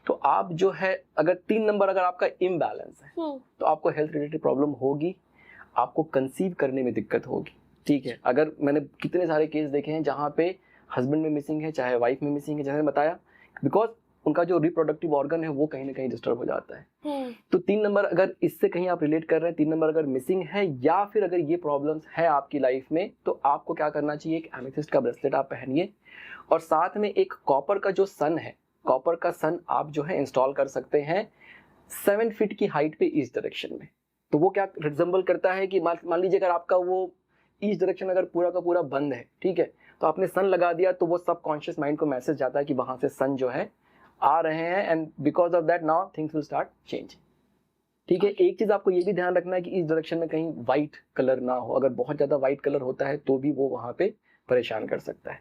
तो आप जो है, अगर 3 नंबर अगर आपका इम्बैलेंस है तो आपको हेल्थ रिलेटेड प्रॉब्लम होगी, आपको कंसीव करने में दिक्कत होगी, ठीक है। अगर मैंने कितने सारे केस देखे हैं जहाँ पे हस्बैंड में मिसिंग है, चाहे वाइफ में मिसिंग है, जैसे मैंने बताया, बिकॉज उनका जो रिप्रोडक्टिव ऑर्गन है वो कहीं ना कहीं डिस्टर्ब हो जाता है। तो 3 नंबर अगर इससे कहीं आप रिलेट कर रहे हैं, 3 नंबर अगर मिसिंग है या फिर अगर ये प्रॉब्लम्स है आपकी लाइफ में, तो आपको क्या करना चाहिए, एक एमेथिस्ट का ब्रेसलेट आप पहनिए, और साथ में एक कॉपर का जो सन है, कॉपर का सन आप जो है इंस्टॉल कर सकते हैं 7 फीट की हाइट पे ईस्ट डायरेक्शन में। तो वो क्या रिजेंबल करता है कि मान लीजिए अगर आपका वो ईस्ट डायरेक्शन अगर पूरा का पूरा बंद है, ठीक है, तो आपने सन लगा दिया तो वो सबकॉन्शियस माइंड को मैसेज जाता है कि वहां से सन जो है आ रहे हैं, and because of that now things will start changing, ठीक है। एक चीज आपको ये भी ध्यान रखना है कि इस डायरेक्शन में कहीं व्हाइट कलर ना हो। अगर बहुत ज्यादा व्हाइट कलर होता है तो भी वो वहां पे परेशान कर सकता है।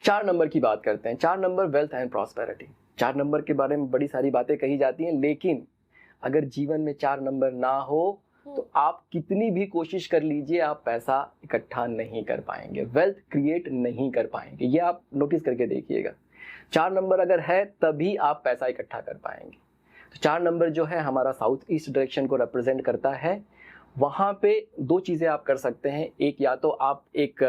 4 नंबर की बात करते हैं। 4 number wealth and prosperity. 4 number के बारे में बड़ी सारी बातें कही जाती हैं, लेकिन अगर जीवन में 4 नंबर ना हो तो आप कितनी भी कोशिश कर लीजिए, आप पैसा इकट्ठा नहीं कर पाएंगे, वेल्थ क्रिएट नहीं कर पाएंगे। ये आप नोटिस करके देखिएगा। 4 नंबर अगर है तभी आप पैसा इकट्ठा कर पाएंगे। तो 4 नंबर जो है हमारा साउथ ईस्ट डायरेक्शन को रिप्रेजेंट करता है। वहां पे 2 चीजें आप कर सकते हैं। एक, या तो आप एक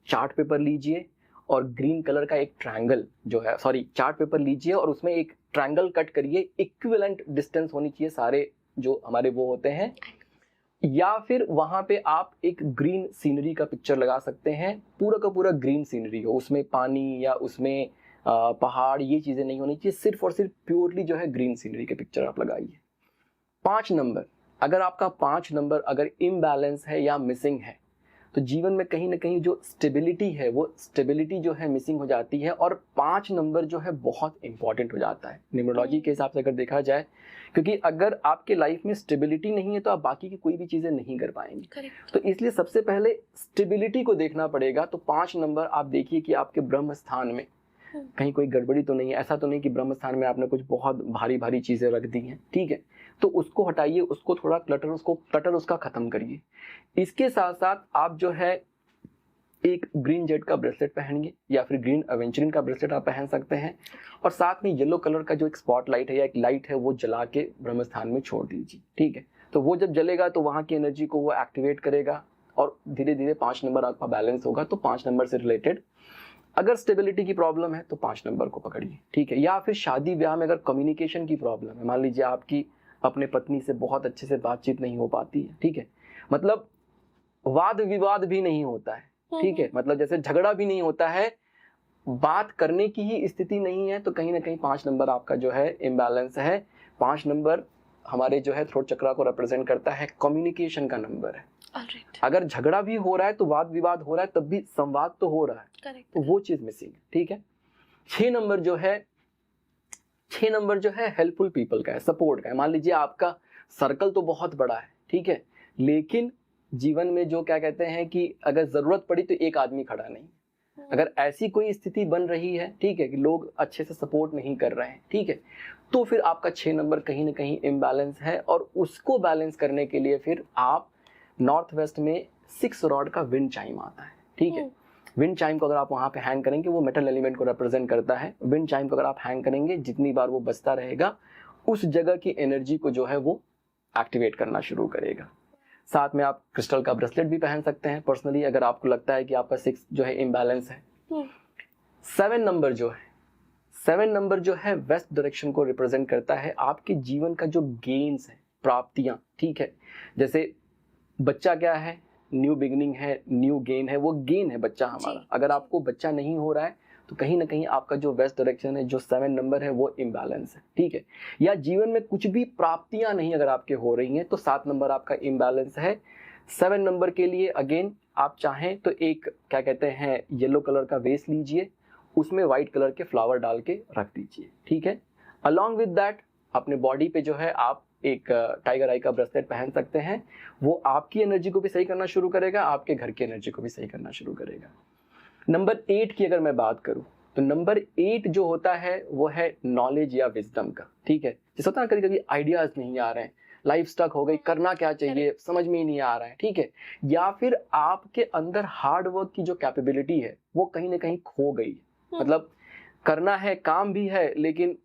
चार्ट पेपर लीजिए और ग्रीन कलर का एक ट्रायंगल जो है, चार्ट पेपर लीजिए और उसमें एक ट्रायंगल कट करिए, इक्विवेलेंट डिस्टेंस होनी चाहिए सारे जो हमारे वो होते हैं। या फिर वहां पे आप एक ग्रीन सीनरी का पिक्चर लगा सकते हैं, पूरा का पूरा ग्रीन सीनरी हो, उसमें पानी या उसमें पहाड़, ये चीजें नहीं होनी चाहिए, सिर्फ और सिर्फ प्योरली जो है ग्रीन सीनरी के पिक्चर आप लगाइए। 5 नंबर, अगर आपका 5 नंबर अगर इम्बैलेंस है या मिसिंग है तो जीवन में कहीं ना कहीं जो स्टेबिलिटी है वो स्टेबिलिटी जो है मिसिंग हो जाती है, और 5 नंबर जो है बहुत इंपॉर्टेंट हो जाता है न्यूमरोलॉजी के हिसाब से अगर देखा जाए, क्योंकि अगर आपके लाइफ में स्टेबिलिटी नहीं है तो आप बाकी की कोई भी चीजें नहीं कर पाएंगे। तो इसलिए सबसे पहले स्टेबिलिटी को देखना पड़ेगा। तो 5 नंबर आप देखिए कि आपके ब्रह्म स्थान में कहीं कोई गड़बड़ी तो नहीं है। ऐसा तो नहीं कि ब्रह्म स्थान में आपने कुछ बहुत भारी भारी चीजें रख दी हैं, ठीक है, तो उसको हटाइए, उसको थोड़ा क्लटर उसका खत्म करिए। इसके साथ साथ आप जो है एक ग्रीन जेड का ब्रेसलेट पहनिए या फिर ग्रीन एवेंचरिन का ब्रेसलेट आप पहन सकते हैं, और साथ में येलो कलर का जो एक स्पॉट लाइट है या एक लाइट है वो जला के ब्रह्म स्थान में छोड़ दीजिए, ठीक है। तो वो जब जलेगा तो वहां की एनर्जी को वो एक्टिवेट करेगा और धीरे धीरे 5 नंबर आपका बैलेंस होगा। तो 5 नंबर से रिलेटेड अगर स्टेबिलिटी की प्रॉब्लम है तो 5 नंबर को पकड़िए, ठीक है। या फिर शादी ब्याह में अगर कम्युनिकेशन की प्रॉब्लम है, मान लीजिए आपकी अपने पत्नी से बहुत अच्छे से बातचीत नहीं हो पाती है, ठीक है, मतलब वाद विवाद भी नहीं होता है, ठीक है, मतलब जैसे झगड़ा भी नहीं होता है, बात करने की ही स्थिति नहीं है, तो कहीं ना कहीं 5 नंबर आपका जो है इम्बैलेंस है। 5 नंबर हमारे जो है थ्रोट चक्रा को रिप्रेजेंट करता है, कम्युनिकेशन का नंबर है। अगर झगड़ा भी हो रहा है तो वाद विवाद हो रहा है, तब भी संवाद तो हो रहा है, तो वो चीज मिसिंग है, ठीक है। 6 नंबर जो है हेल्पफुल पीपल का है, सपोर्ट का है। मान लीजिए आपका सर्कल तो बहुत बड़ा है, ठीक है, लेकिन जीवन में जो क्या कहते हैं कि अगर जरूरत पड़ी तो एक आदमी खड़ा नहीं। अगर ऐसी कोई स्थिति बन रही है, ठीक है, कि लोग अच्छे से सपोर्ट नहीं कर रहे हैं, ठीक है, तो फिर आपका 6 नंबर कहीं ना कहीं इम्बैलेंस है, और उसको बैलेंस करने के लिए फिर आप नॉर्थ वेस्ट में 6 रॉड का विंड चाइम आता है, ठीक है। विंड चाइम को अगर आप वहाँ पे हैंग करेंगे, वो मेटल एलिमेंट को रिप्रेजेंट करता है। विंड चाइम को अगर आप हैंग करेंगे, जितनी बार वो बजता रहेगा उस जगह की एनर्जी को जो है वो एक्टिवेट करना शुरू करेगा। साथ में आप क्रिस्टल का ब्रेसलेट भी पहन सकते हैं पर्सनली, अगर आपको लगता है कि आपका 6 जो है इम्बैलेंस है। 7 नंबर जो है, 7 नंबर जो है वेस्ट डायरेक्शन को रिप्रेजेंट करता है, आपके जीवन का जो गेन्स है, प्राप्तियां, ठीक है। जैसे बच्चा क्या है, न्यू बिगिनिंग है, न्यू गेन है, वो गेन है बच्चा हमारा। अगर आपको बच्चा नहीं हो रहा है तो कहीं ना कहीं आपका जो वेस्ट डायरेक्शन है, जो 7 नंबर है, वो इम्बैलेंस है, ठीक है। या जीवन में कुछ भी प्राप्तियां नहीं अगर आपके हो रही हैं तो 7 नंबर आपका इम्बैलेंस है। 7 नंबर के लिए अगेन आप चाहें तो एक क्या कहते हैं येलो कलर का वेस लीजिए, उसमें व्हाइट कलर के फ्लावर डाल के रख दीजिए, ठीक है। अलॉन्ग विद दैट अपने बॉडी पे जो है आप एक टाइगर आई का ब्रेसलेट पहन सकते हैं। वो आपकी एनर्जी को भी सही करना शुरू करेगा, आपके घर की एनर्जी को भी सही करना शुरू करेगा। नंबर 8 की अगर मैं बात करूं तो नंबर 8 जो होता है वो है नॉलेज या विजडम का, ठीक है। जैसे होता है कभी कभी आइडियाज नहीं आ रहे हैं, लाइफ स्टक हो गई, करना क्या चाहिए समझ में ही नहीं आ रहा है, ठीक है। या फिर आपके अंदर हार्ड वर्क की जो कैपेबिलिटी है वो कहीं ना कहीं खो गई, मतलब करना है, काम भी है, लेकिन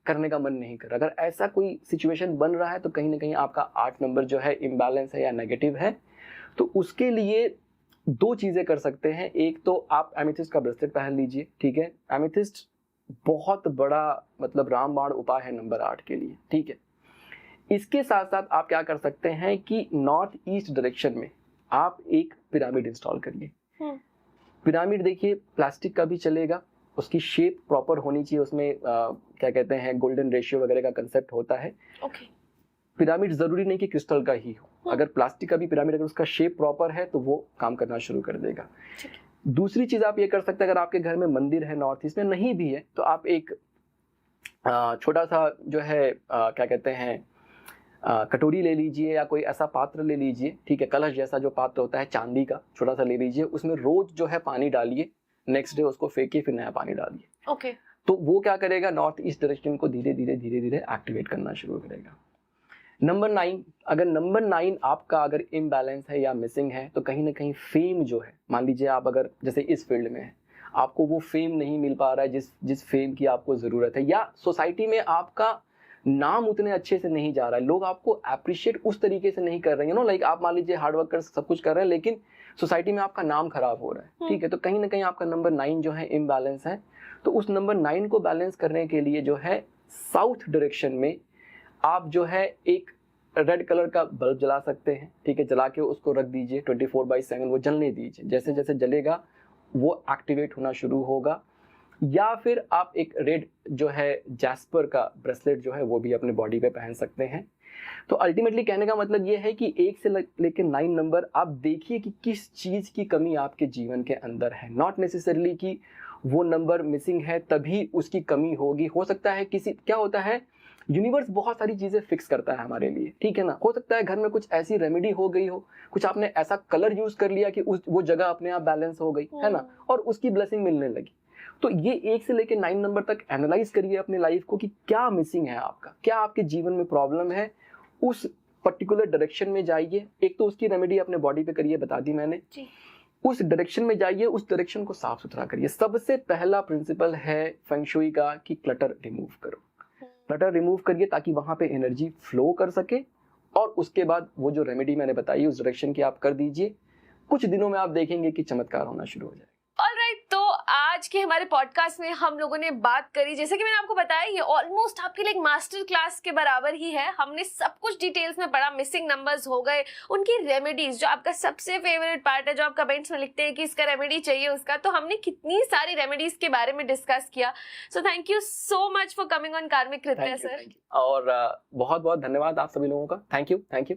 करने का मन नहीं कर रहा। अगर ऐसा कोई सिचुएशन बन रहा है तो कहीं ना कहीं आपका 8 नंबर जो है इम्बैलेंस है या नेगेटिव है। तो उसके लिए 2 चीजें कर सकते हैं। एक तो आप एमेथिस्ट का ब्रेसलेट पहन लीजिए, ठीक है। एमेथिस्ट बहुत बड़ा मतलब रामबाण उपाय है नंबर 8 के लिए, ठीक है। इसके साथ साथ आप क्या कर सकते हैं कि नॉर्थ ईस्ट डायरेक्शन में आप एक पिरामिड इंस्टॉल करिए। पिरामिड देखिए प्लास्टिक का भी चलेगा, उसकी शेप प्रॉपर होनी चाहिए, उसमें क्या कहते हैं गोल्डन रेशियो वगैरह का कंसेप्ट होता है। पिरामिड जरूरी नहीं कि क्रिस्टल का ही हो, अगर प्लास्टिक का भी पिरामिड अगर उसका शेप प्रॉपर है तो वो काम करना शुरू कर देगा। दूसरी चीज आप ये कर सकते हैं, अगर आपके घर में मंदिर है नॉर्थ ईस्ट में, नहीं भी है तो आप एक छोटा सा जो है क्या कहते हैं कटोरी ले लीजिए या कोई ऐसा पात्र ले लीजिए, ठीक है। कलश जैसा जो पात्र होता है चांदी का, छोटा सा ले लीजिए, उसमें रोज जो है पानी डालिए, नेक्स्ट डे उसको फेंकिए, फिर नया पानी डालिए।
ओके।
तो वो क्या करेगा, नॉर्थ ईस्ट डायरेक्शन को धीरे धीरे एक्टिवेट करना शुरू करेगा। नंबर 9, अगर नंबर 9 आपका अगर इम्बैलेंस है या मिसिंग है तो कहीं ना कहीं फेम जो है, मान लीजिए आप अगर जैसे इस फील्ड में है, आपको वो फेम नहीं मिल पा रहा है जिस फेम की आपको जरूरत है, या सोसाइटी में आपका नाम उतने अच्छे से नहीं जा रहा है, लोग आपको अप्रिशिएट उस तरीके से नहीं कर रहे हैं, लाइक आप मान लीजिए हार्ड वर्क कर सब कुछ कर रहे हैं लेकिन सोसाइटी में आपका नाम खराब हो रहा है, ठीक है। तो कहीं ना कहीं आपका नंबर 9 जो है इम्बैलेंस है। तो उस नंबर 9 को बैलेंस करने के लिए जो है साउथ डायरेक्शन में आप जो है एक रेड कलर का बल्ब जला सकते हैं, ठीक है। जला के उसको रख दीजिए 24/7, वो जलने दीजिए, जैसे जैसे जलेगा वो एक्टिवेट होना शुरू होगा। या फिर आप एक रेड जो है जैस्पर का ब्रेसलेट जो है वो भी अपने बॉडी पे पहन सकते हैं। तो अल्टीमेटली कहने का मतलब ये है कि 1 से लेकर 9 नंबर आप देखिए कि किस चीज की कमी आपके जीवन के अंदर है। नॉट नेसेसरली कि वो नंबर मिसिंग है तभी उसकी कमी होगी, हो सकता है किसी, क्या होता है यूनिवर्स बहुत सारी चीजें फिक्स करता है हमारे लिए, ठीक है ना। हो सकता है घर में कुछ ऐसी रेमेडी हो गई हो, कुछ आपने ऐसा कलर यूज कर लिया कि वो जगह अपने आप बैलेंस हो गई, है ना, और उसकी ब्लेसिंग मिलने लगी। तो ये 1 से लेकर 9 नंबर तक एनालाइज करिए अपने लाइफ को कि क्या मिसिंग है आपका, क्या आपके जीवन में प्रॉब्लम है, उस पर्टिकुलर डायरेक्शन में जाइए। एक तो उसकी रेमेडी अपने बॉडी पे करिए, बता दी मैंने जी। उस डायरेक्शन में जाइए, उस डायरेक्शन को साफ सुथरा करिए। सबसे पहला प्रिंसिपल है फेंग शुई का कि क्लटर रिमूव करो, क्लटर रिमूव करिए ताकि वहां पे एनर्जी फ्लो कर सके। और उसके बाद वो जो रेमेडी मैंने बताई उस डायरेक्शन की आप कर दीजिए, कुछ दिनों में आप देखेंगे कि चमत्कार होना शुरू हो जाएगा।
ऑलराइट, तो आज के हमारे पॉडकास्ट में हम लोगों ने बात करी, जैसे कि मैंने आपको बताया ये ऑलमोस्ट आपके लिए एक मास्टर क्लास के बराबर ही है। हमने सब कुछ डिटेल्स में पढ़ा, मिसिंग नंबर्स हो गए, उनकी रेमेडीज, जो आपका सबसे फेवरेट पार्ट है, जो आप कमेंट्स में लिखते हैं कि इसका रेमेडी चाहिए उसका, तो हमने कितनी सारी रेमेडीज के बारे में डिस्कस किया। So thank you so much for coming on कार्मिक कृत्या सर।
और बहुत बहुत धन्यवाद आप सभी लोगों का। Thank you.